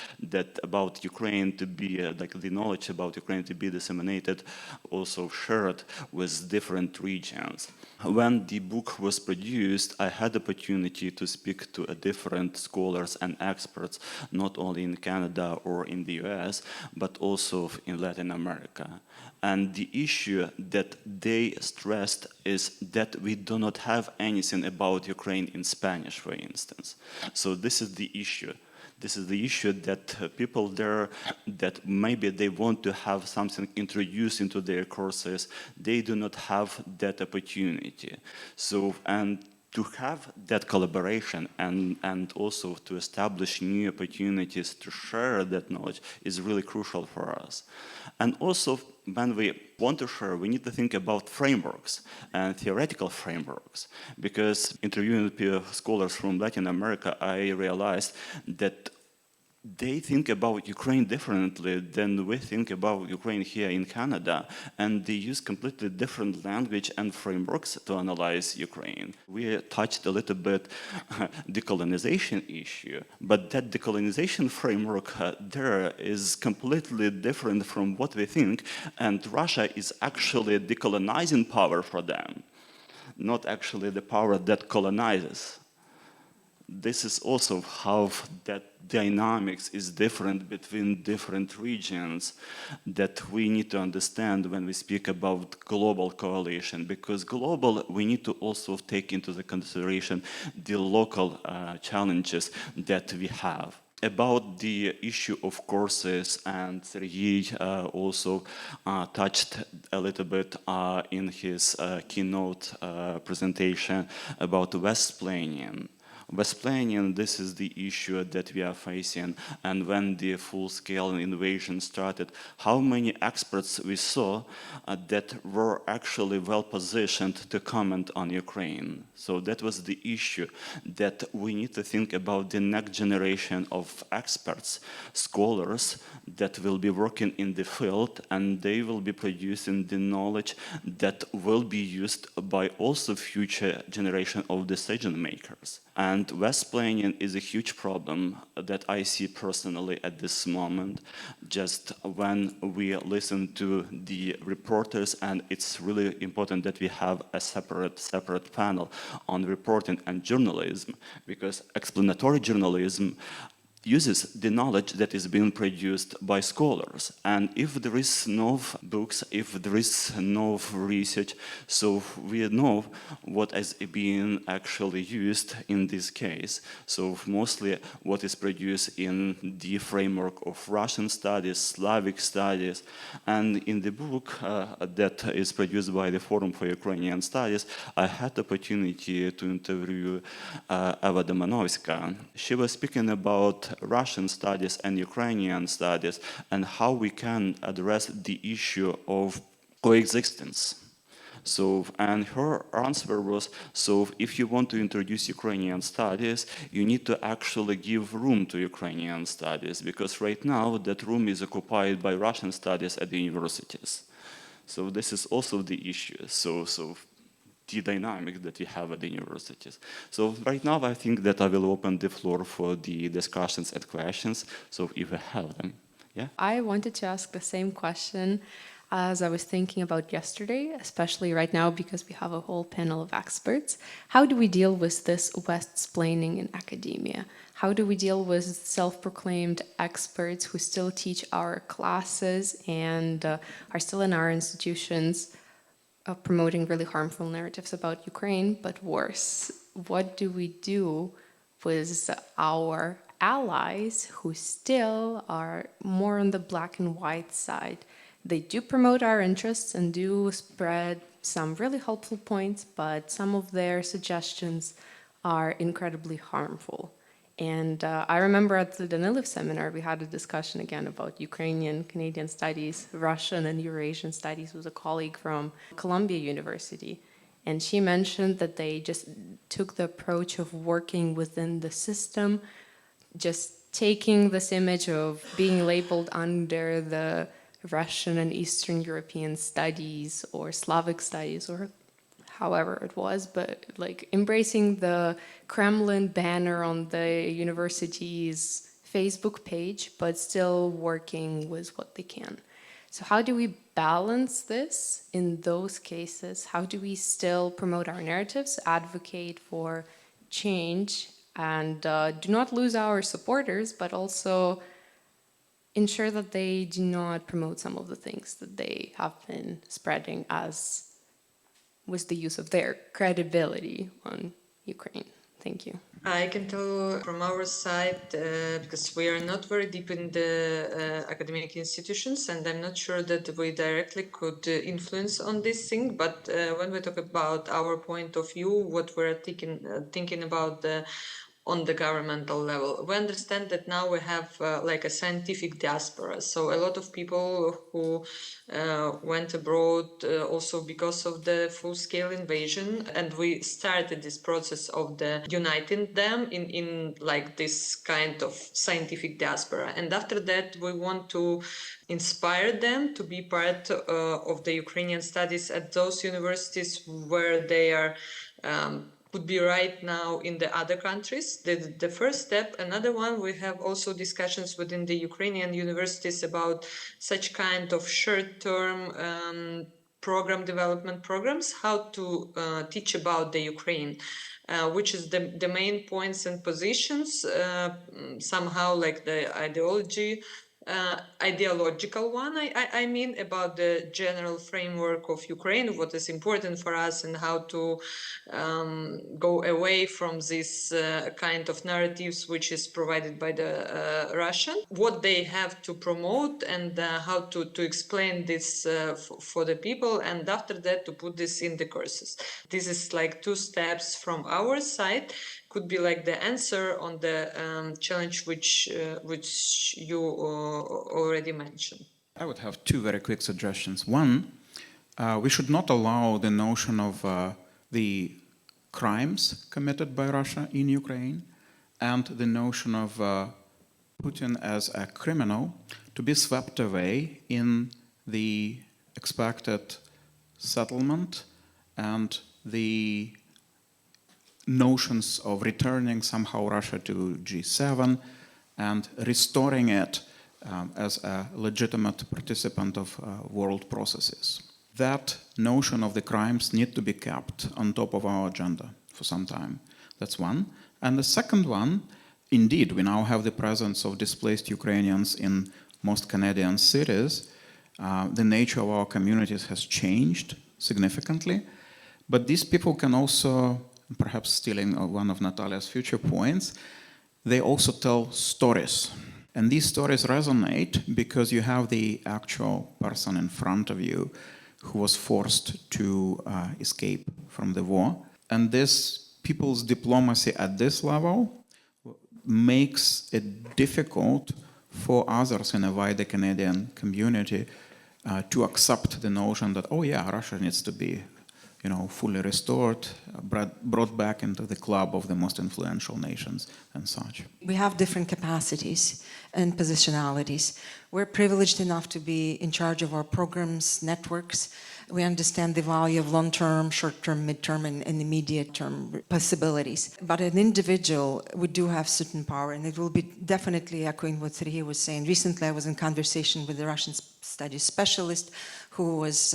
Ukraine to be like the knowledge about Ukraine to be disseminated, also shared with different regions. When the book was produced, I had the opportunity to speak to different scholars and experts, not only in Canada or in the US, but also in Latin America. And the issue that they stressed is that we do not have anything about Ukraine in Spanish, for instance. So this is the issue. This is the issue that people there, that maybe they want to have something introduced into their courses, they do not have that opportunity. So, and to have that collaboration and also to establish new opportunities to share that knowledge is really crucial for us. And also, when we want to share, we need to think about frameworks and theoretical frameworks, because interviewing scholars from Latin America, I realized that they think about Ukraine differently than we think about Ukraine here in Canada, and they use completely different language and frameworks to analyze Ukraine. We touched a little bit decolonization issue, but that decolonization framework there is completely different from what we think, and Russia is actually a decolonizing power for them, not actually the power that colonizes. This is also how that dynamics is different between different regions that we need to understand when we speak about global coalition, because global, we need to also take into the consideration the local challenges that we have. About the issue of courses, and Serhy also touched a little bit in his keynote presentation about West-Planning. West-Planning, this is the issue that we are facing, and when the full-scale invasion started, how many experts we saw that were actually well-positioned to comment on Ukraine. So that was the issue, that we need to think about the next generation of experts, scholars, that will be working in the field, and they will be producing the knowledge that will be used by also future generation of decision makers. And West-Planning is a huge problem that I see personally at this moment, just when we listen to the reporters, and it's really important that we have a separate panel on reporting and journalism, because explanatory journalism uses the knowledge that is being produced by scholars. And if there is no books, if there is no research, so we know what is being actually used in this case. So mostly what is produced in the framework of Russian studies, Slavic studies, and in the book that is produced by the Forum for Ukrainian Studies, I had the opportunity to interview Eva Domanovska. She was speaking about Russian studies and Ukrainian studies, and how we can address the issue of coexistence. So, and her answer was, so if you want to introduce Ukrainian studies, you need to actually give room to Ukrainian studies, because right now that room is occupied by Russian studies at the universities. So this is also the issue. So the dynamic that we have at the universities. So right now, I think that I will open the floor for the discussions and questions. So if we have them, yeah? I wanted to ask the same question as I was thinking about yesterday, especially right now because we have a whole panel of experts. How do we deal with this West-Splaining in academia? How do we deal with self-proclaimed experts who still teach our classes and are still in our institutions, promoting really harmful narratives about Ukraine, but worse, what do we do with our allies who still are more on the black and white side? They do promote our interests and do spread some really helpful points, but some of their suggestions are incredibly harmful. And I remember at the Danilev seminar, we had a discussion again about Ukrainian, Canadian studies, Russian and Eurasian studies with a colleague from Columbia University. And she mentioned that they just took the approach of working within the system, just taking this image of being labeled under the Russian and Eastern European studies or Slavic studies or however it was, but like embracing the Kremlin banner on the university's Facebook page, but still working with what they can. So how do we balance this in those cases? How do we still promote our narratives, advocate for change, and do not lose our supporters, but also ensure that they do not promote some of the things that they have been spreading as was the use of their credibility on Ukraine. Thank you. I can tell from our side, because we are not very deep in the academic institutions, and I'm not sure that we directly could influence on this thing, but when we talk about our point of view, what we're thinking about the on the governmental level. We understand that now we have like a scientific diaspora. So a lot of people who went abroad also because of the full-scale invasion, and we started this process of the uniting them in like this kind of scientific diaspora. And after that, we want to inspire them to be part of the Ukrainian studies at those universities where they are could be right now in the other countries. The first step. Another one, we have also discussions within the Ukrainian universities about such kind of short-term program development programs, how to teach about the Ukraine, which is the main points and positions, somehow like the ideological one, I mean, about the general framework of Ukraine, what is important for us, and how to go away from this kind of narratives which is provided by the Russian, what they have to promote, and how to explain this for the people, and after that to put this in the courses. This is like 2 steps from our side, could be like the answer on the challenge which you already mentioned. I would have 2 very quick suggestions. One, we should not allow the notion of the crimes committed by Russia in Ukraine and the notion of Putin as a criminal to be swept away in the expected settlement and the notions of returning somehow Russia to G7 and restoring it as a legitimate participant of world processes. That notion of the crimes need to be kept on top of our agenda for some time. That's one. And the second one, indeed, we now have the presence of displaced Ukrainians in most Canadian cities. The nature of our communities has changed significantly. But these people can also, perhaps stealing one of Natalia's future points, they also tell stories. And these stories resonate because you have the actual person in front of you who was forced to escape from the war. And this people's diplomacy at this level makes it difficult for others in a wider Canadian community to accept the notion that, oh yeah, Russia needs to be fully restored, brought back into the club of the most influential nations and such. We have different capacities and positionalities. We're privileged enough to be in charge of our programs, networks. We understand the value of long-term, short-term, mid-term, and immediate-term possibilities. But an individual, we do have certain power, and it will be definitely echoing what Serhy was saying. Recently, I was in conversation with a Russian studies specialist who was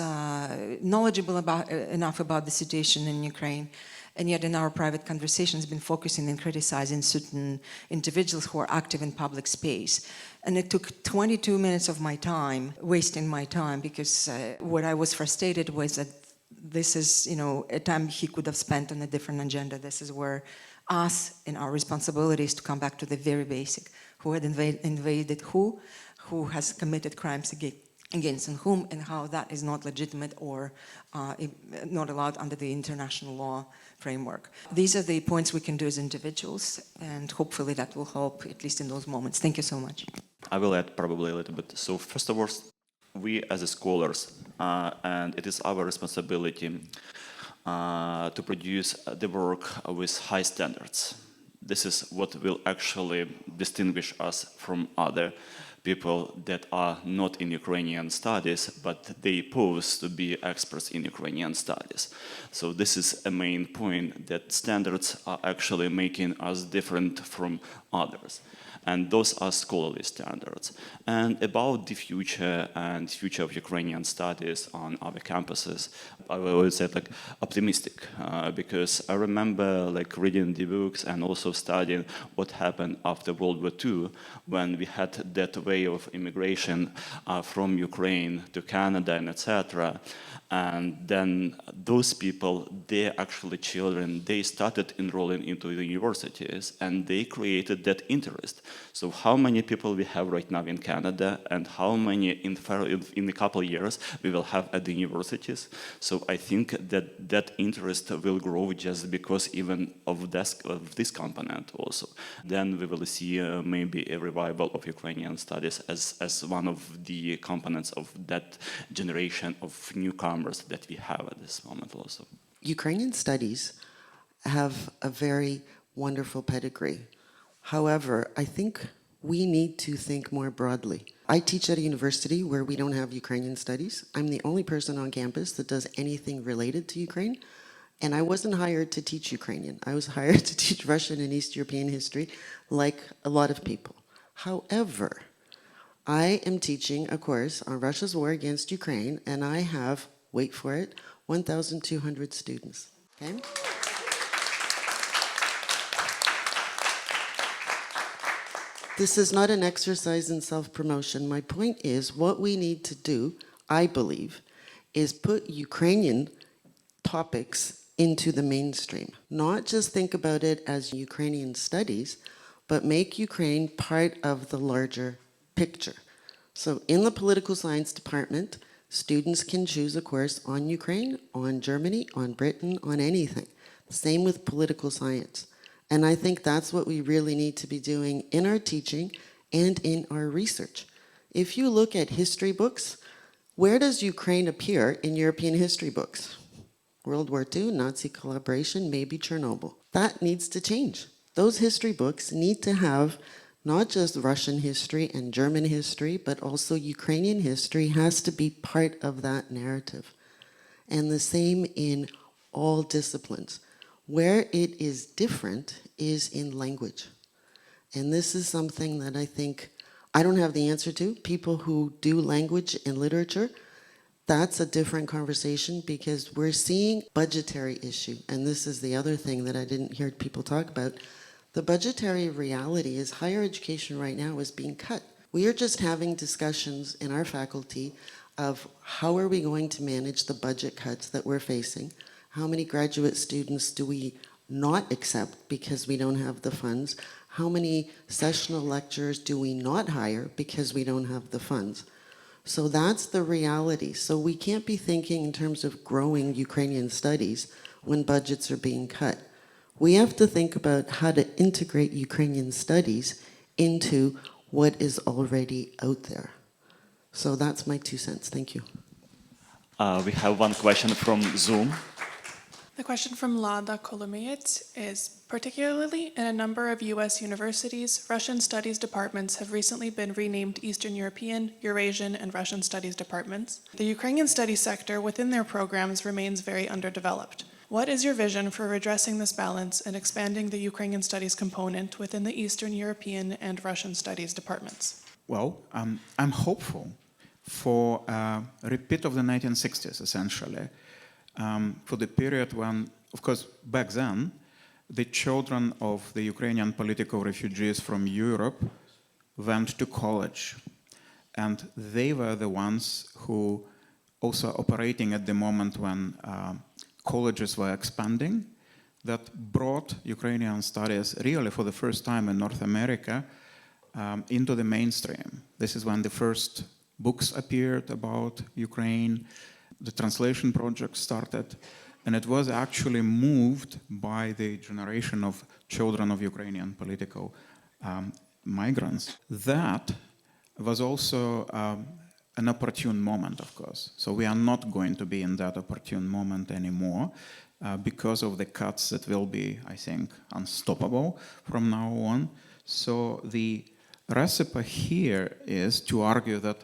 knowledgeable enough about the situation in Ukraine, and yet in our private conversations been focusing and criticizing certain individuals who are active in public space. And it took 22 minutes of my time, wasting my time, because what I was frustrated was that this is, a time he could have spent on a different agenda. This is where us and our responsibilities to come back to the very basic. Who had invaded who has committed crimes against whom, and how that is not legitimate or not allowed under the international law framework. These are the points we can do as individuals, and hopefully that will help, at least in those moments. Thank you so much. I will add probably a little bit. So first of all, we as scholars, and it is our responsibility to produce the work with high standards. This is what will actually distinguish us from other people that are not in Ukrainian studies, but they pose to be experts in Ukrainian studies. So this is a main point, that standards are actually making us different from others. And those are scholarly standards. And about the future and future of Ukrainian studies on other campuses, I will always say optimistic, because I remember reading the books and also studying what happened after World War II, when we had that way of immigration from Ukraine to Canada and etc. And then those people, they're actually children, they started enrolling into the universities and they created that interest. So how many people we have right now in Canada, and how many in a couple of years we will have at the universities. So I think that interest will grow just because even of this component also. Then we will see maybe a revival of Ukrainian studies as one of the components of that generation of newcomers that we have at this moment also. Ukrainian studies have a very wonderful pedigree. However, I think we need to think more broadly. I teach at a university where we don't have Ukrainian studies. I'm the only person on campus that does anything related to Ukraine. And I wasn't hired to teach Ukrainian. I was hired to teach Russian and East European history, like a lot of people. However, I am teaching a course on Russia's war against Ukraine, and I have, wait for it, 1,200 students. Okay? This is not an exercise in self-promotion. My point is, what we need to do, I believe, is put Ukrainian topics into the mainstream. Not just think about it as Ukrainian studies, but make Ukraine part of the larger picture. So in the political science department, students can choose a course on Ukraine, on Germany, on Britain, on anything. Same with political science. And I think that's what we really need to be doing in our teaching and in our research. If you look at history books, where does Ukraine appear in European history books? World War II, Nazi collaboration, maybe Chernobyl. That needs to change. Those history books need to have not just Russian history and German history, but also Ukrainian history has to be part of that narrative. And the same in all disciplines. Where it is different is in language. And this is something that I think I don't have the answer to. People who do language and literature, that's a different conversation because we're seeing budgetary issue. And this is the other thing that I didn't hear people talk about. The budgetary reality is higher education right now is being cut. We are just having discussions in our faculty of how are we going to manage the budget cuts that we're facing. How many graduate students do we not accept because we don't have the funds? How many sessional lecturers do we not hire because we don't have the funds? So that's the reality. So we can't be thinking in terms of growing Ukrainian studies when budgets are being cut. We have to think about how to integrate Ukrainian studies into what is already out there. So that's my 2 cents. Thank you. We have one question from Zoom. The question from Lada Kolomeyets is, particularly in a number of U.S. universities, Russian studies departments have recently been renamed Eastern European, Eurasian, and Russian studies departments. The Ukrainian studies sector within their programs remains very underdeveloped. What is your vision for redressing this balance and expanding the Ukrainian studies component within the Eastern European and Russian studies departments? Well, I'm hopeful for a repeat of the 1960s, essentially. For the period when, of course, back then, the children of the Ukrainian political refugees from Europe went to college. And they were the ones who also operating at the moment when colleges were expanding, that brought Ukrainian studies really for the first time in North America into the mainstream. This is when the first books appeared about Ukraine. The translation project started, and it was actually moved by the generation of children of Ukrainian political migrants. That was also an opportune moment, of course. So we are not going to be in that opportune moment anymore because of the cuts that will be, I think, unstoppable from now on. So the recipe here is to argue that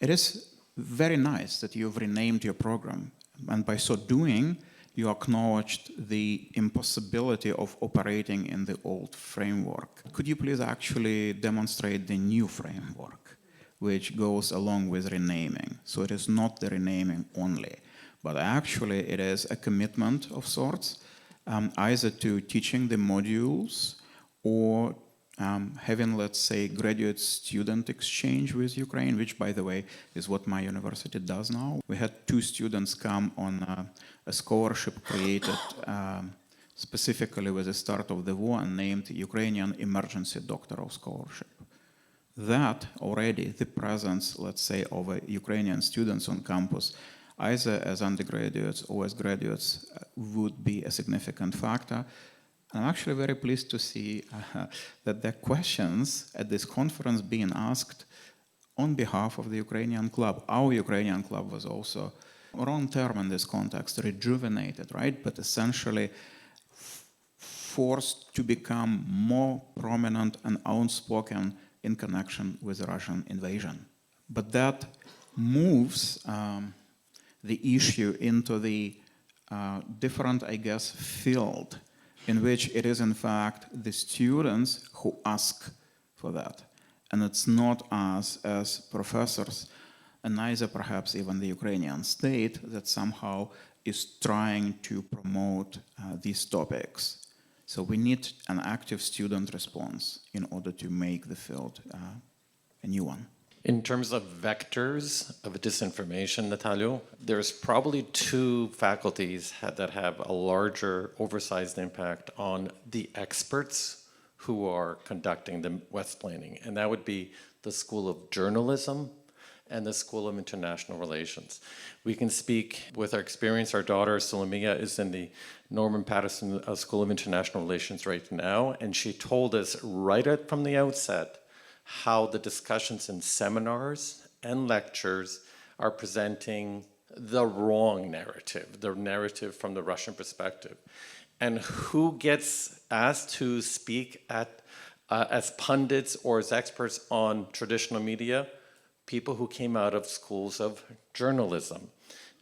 it is very nice that you've renamed your program, and by so doing, you acknowledged the impossibility of operating in the old framework. Could you please actually demonstrate the new framework, which goes along with renaming? So it is not the renaming only, but actually it is a commitment of sorts, either to teaching the modules or having, let's say, graduate student exchange with Ukraine, which, by the way, is what my university does now. We had 2 students come on a scholarship created specifically with the start of the war and named Ukrainian Emergency Doctoral Scholarship. that already the presence, let's say, of Ukrainian students on campus, either as undergraduates or as graduates, would be a significant factor. I'm actually very pleased to see that the questions at this conference being asked on behalf of the Ukrainian club. Our Ukrainian club was also, wrong term in this context, rejuvenated, right? But essentially forced to become more prominent and outspoken in connection with the Russian invasion. But that moves the issue into the different, I guess, field in which it is in fact the students who ask for that. And it's not us as professors, and neither perhaps even the Ukrainian state that somehow is trying to promote these topics. So we need an active student response in order to make the field a new one. In terms of vectors of disinformation, Natalia, there's probably two faculties that have a larger, oversized impact on the experts who are conducting the West-planning, and that would be the School of Journalism and the School of International Relations. We can speak with our experience. Our daughter, Solomia, is in the Norman Paterson School of International Relations right now, and she told us right from the outset how the discussions in seminars and lectures are presenting the wrong narrative, the narrative from the Russian perspective. And who gets asked to speak at, as pundits or as experts on traditional media? People who came out of schools of journalism.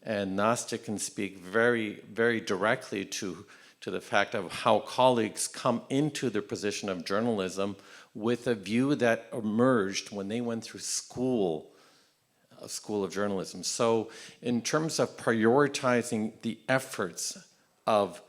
And Nastya can speak very, very directly to the fact of how colleagues come into the position of journalism with a view that emerged when they went through school of journalism. So in terms of prioritizing the efforts of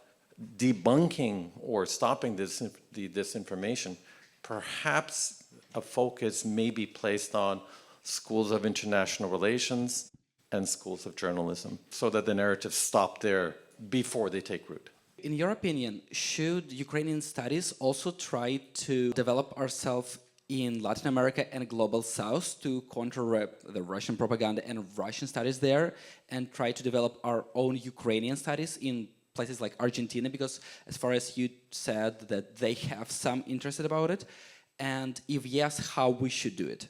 debunking or stopping the disinformation, perhaps a focus may be placed on schools of international relations and schools of journalism, so that the narratives stop there before they take root. In your opinion, should Ukrainian studies also try to develop ourselves in Latin America and Global South to counter the Russian propaganda and Russian studies there, and try to develop our own Ukrainian studies in places like Argentina? Because as far as you said that they have some interest about it, and if yes, how we should do it?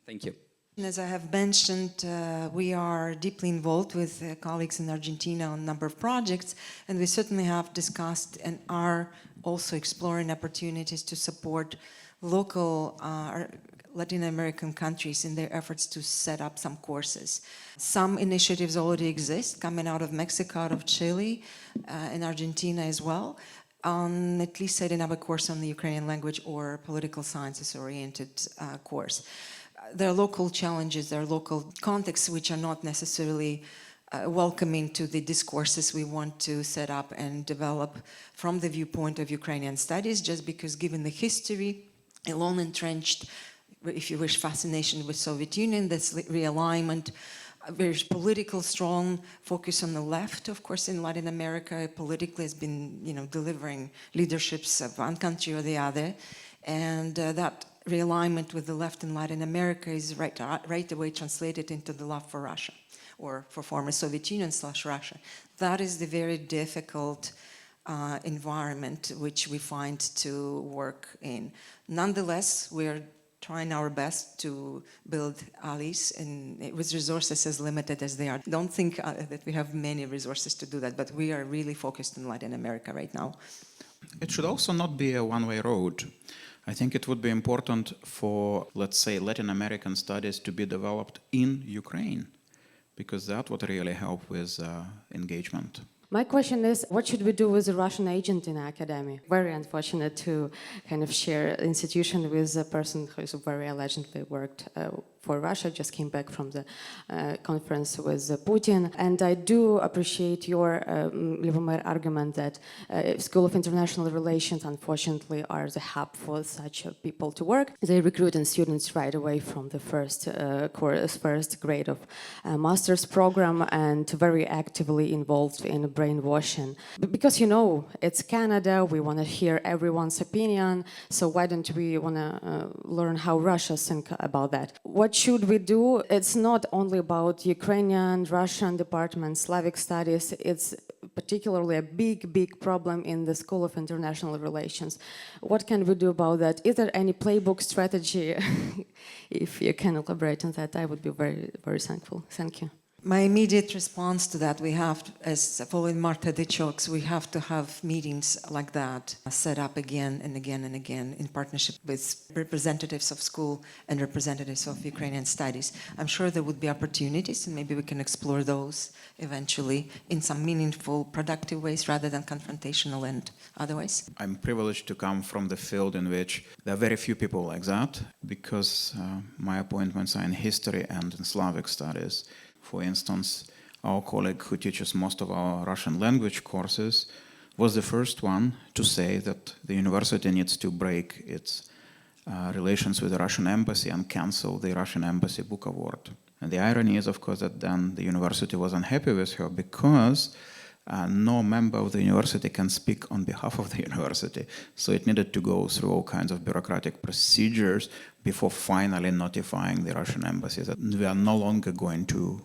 Thank you. As I have mentioned, we are deeply involved with colleagues in Argentina on a number of projects, and we certainly have discussed and are also exploring opportunities to support local Latin American countries in their efforts to set up some courses. Some initiatives already exist, coming out of Mexico, out of Chile, and Argentina as well, on at least setting up a course on the Ukrainian language or political sciences-oriented course. There are local challenges, there are local contexts which are not necessarily welcoming to the discourses we want to set up and develop from the viewpoint of Ukrainian studies, just because given the history, a long entrenched, if you wish, fascination with Soviet Union, this realignment, a very political, strong focus on the left, of course, in Latin America, politically has been, delivering leaderships of one country or the other, and that realignment with the left in Latin America is right away translated into the love for Russia, or for former Soviet Union / Russia. That is the very difficult environment which we find to work in. Nonetheless, we're trying our best to build allies, and with resources as limited as they are. Don't think that we have many resources to do that, but we are really focused in Latin America right now. It should also not be a one-way road. I think it would be important for, let's say, Latin American studies to be developed in Ukraine, because that would really help with engagement. My question is, what should we do with a Russian agent in academia? Very unfortunate to kind of share institution with a person who is very allegedly worked for Russia, just came back from the conference with Putin. And I do appreciate your, Livomir, argument that School of International Relations, unfortunately, are the hub for such people to work. They recruit students right away from the first grade of master's program, and very actively involved in brainwashing. Because, you know, it's Canada, we want to hear everyone's opinion, so why don't we want to learn how Russia think about that? What should we do? It's not only about Ukrainian, Russian departments, Slavic studies, it's particularly a big problem in the School of International Relations. What can we do about that? Is there any playbook strategy? If you can elaborate on that, I would be very, very thankful. Thank you. My immediate response to that, we have, as following Marta Dichok's, we have to have meetings like that set up again and again and again in partnership with representatives of school and representatives of Ukrainian studies. I'm sure there would be opportunities, and maybe we can explore those eventually in some meaningful, productive ways rather than confrontational and otherwise. I'm privileged to come from the field in which there are very few people like that, because my appointments are in history and in Slavic studies. For instance, our colleague who teaches most of our Russian language courses was the first one to say that the university needs to break its relations with the Russian embassy and cancel the Russian embassy book award. And the irony is, of course, that then the university was unhappy with her because no member of the university can speak on behalf of the university. So it needed to go through all kinds of bureaucratic procedures before finally notifying the Russian embassy that we are no longer going to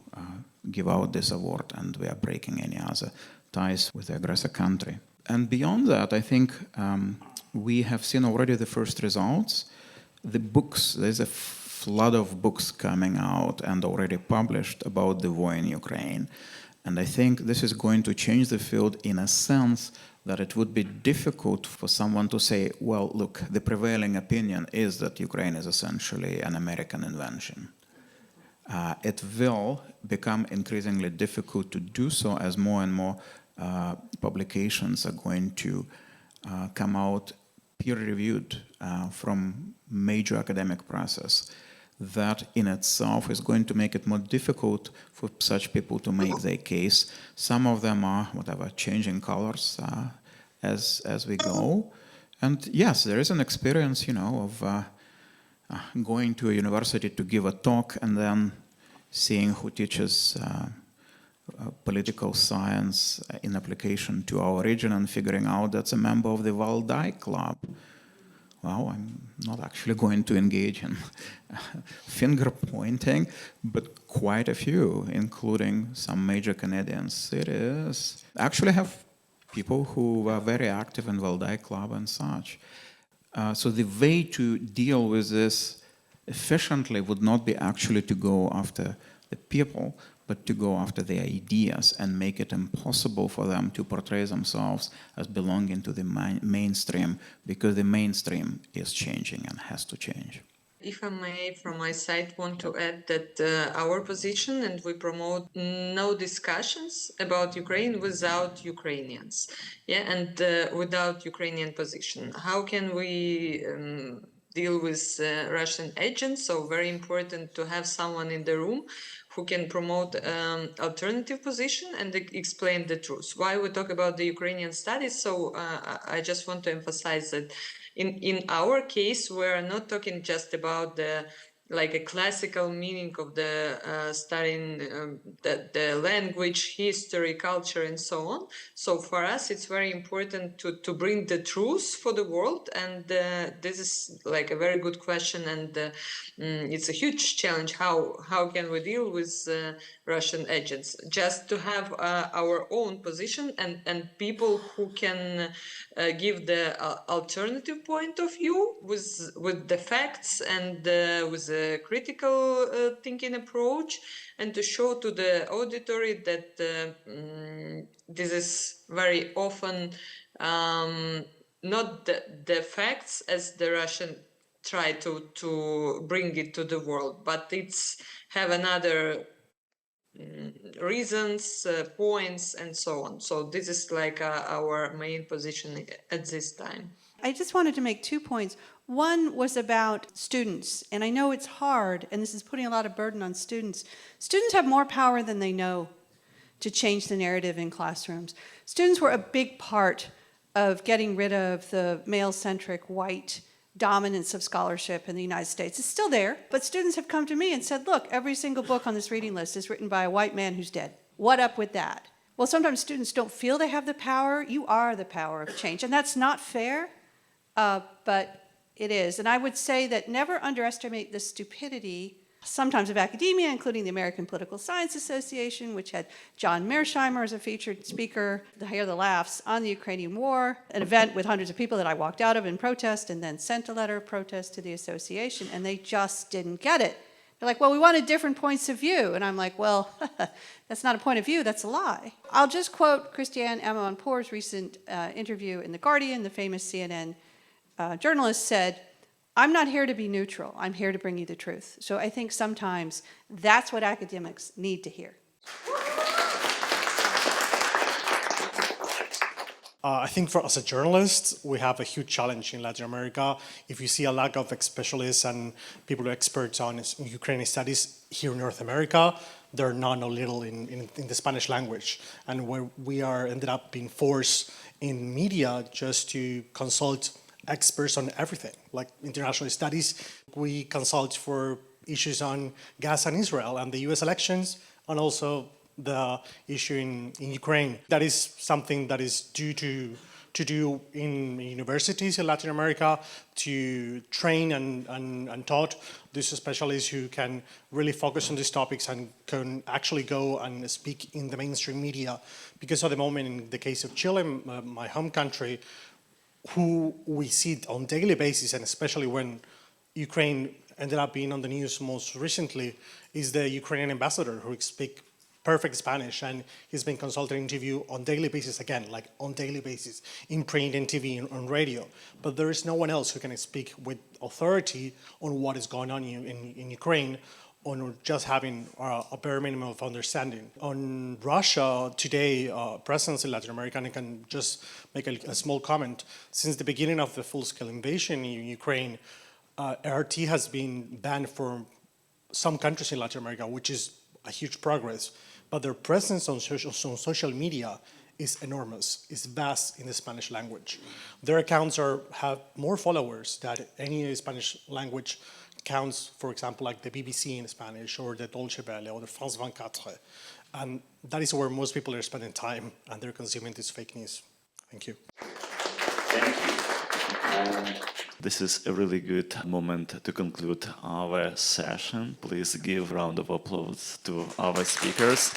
give out this award and we are breaking any other ties with the aggressor country. And beyond that, I think we have seen already the first results. The books, there's a flood of books coming out and already published about the war in Ukraine. And I think this is going to change the field in a sense that it would be difficult for someone to say, well, look, the prevailing opinion is that Ukraine is essentially an American invention. It will become increasingly difficult to do so as more and more publications are going to come out peer-reviewed from major academic process. That in itself is going to make it more difficult for such people to make their case. Some of them are, whatever, changing colors as we go. And yes, there is an experience, you know, of going to a university to give a talk and then seeing who teaches political science in application to our region and figuring out that's a member of the Valdai Club. Well, I'm not actually going to engage in finger pointing, but quite a few, including some major Canadian cities, actually have people who are very active in Valdai Club and such. So the way to deal with this efficiently would not be actually to go after the people, but to go after the ideas and make it impossible for them to portray themselves as belonging to the mainstream, because the mainstream is changing and has to change. If I may, from my side, want to add that our position, and we promote no discussions about Ukraine without Ukrainians, and without Ukrainian position. How can we deal with Russian agents? So very important to have someone in the room who can promote alternative position and explain the truth. Why we talk about the Ukrainian studies? So I just want to emphasize that in our case, we're not talking just about the like a classical meaning of the studying the language, history, culture, and so on. So for us, it's very important to bring the truth for the world, and this is like a very good question, and it's a huge challenge. How can we deal with Russian agents? Just to have our own position and people who can give the alternative point of view with the facts and with a critical thinking approach, and to show to the auditory that this is very often not the facts as the Russian try to bring it to the world, but it's have another reasons, points, and so on. So this is like our main position at this time. I just wanted to make 2 points. One was about students, and I know it's hard, and this is putting a lot of burden on students. Students have more power than they know to change the narrative in classrooms. Students were a big part of getting rid of the male-centric, white dominance of scholarship in the United States. It's still there, but students have come to me and said, look, every single book on this reading list is written by a white man who's dead. What up with that? Well, sometimes students don't feel they have the power. You are the power of change. And that's not fair, but it is. And I would say that never underestimate the stupidity sometimes of academia, including the American Political Science Association, which had John Mearsheimer as a featured speaker, to hear the laughs on the Ukrainian war, an event with hundreds of people that I walked out of in protest and then sent a letter of protest to the association, and they just didn't get it. They're like, well, we wanted different points of view. And I'm like, well, that's not a point of view, that's a lie. I'll just quote Christiane Amanpour's recent interview in The Guardian. The famous CNN journalist said, I'm not here to be neutral, I'm here to bring you the truth. So I think sometimes that's what academics need to hear. I think for us as journalists, we have a huge challenge in Latin America. If you see a lack of specialists and people who are experts on Ukrainian studies here in North America, there are none or little in the Spanish language. And where we are ended up being forced in media just to consult experts on everything, like international studies. We consult for issues on Gaza and Israel and the US elections, and also the issue in Ukraine. That is something that is due to do in universities in Latin America, to train and taught these specialists who can really focus on these topics and can actually go and speak in the mainstream media. Because at the moment, in the case of Chile, my home country, who we see on a daily basis, and especially when Ukraine ended up being on the news most recently, is the Ukrainian ambassador who speaks perfect Spanish, and he's been consulted and interviewed on a daily basis, again, like on daily basis, in print and TV and on radio. But there is no one else who can speak with authority on what is going on in Ukraine, on just having a bare minimum of understanding. On Russia today, presence in Latin America, and I can just make a small comment. Since the beginning of the full-scale invasion in Ukraine, RT has been banned from some countries in Latin America, which is a huge progress. But their presence on social media is enormous, is vast in the Spanish language. Their accounts have more followers than any Spanish language accounts, for example, like the BBC in Spanish, or the Deutsche Welle, or the France 24. And that is where most people are spending time, and they're consuming this fake news. Thank you. Thank you. This is a really good moment to conclude our session. Please give a round of applause to our speakers.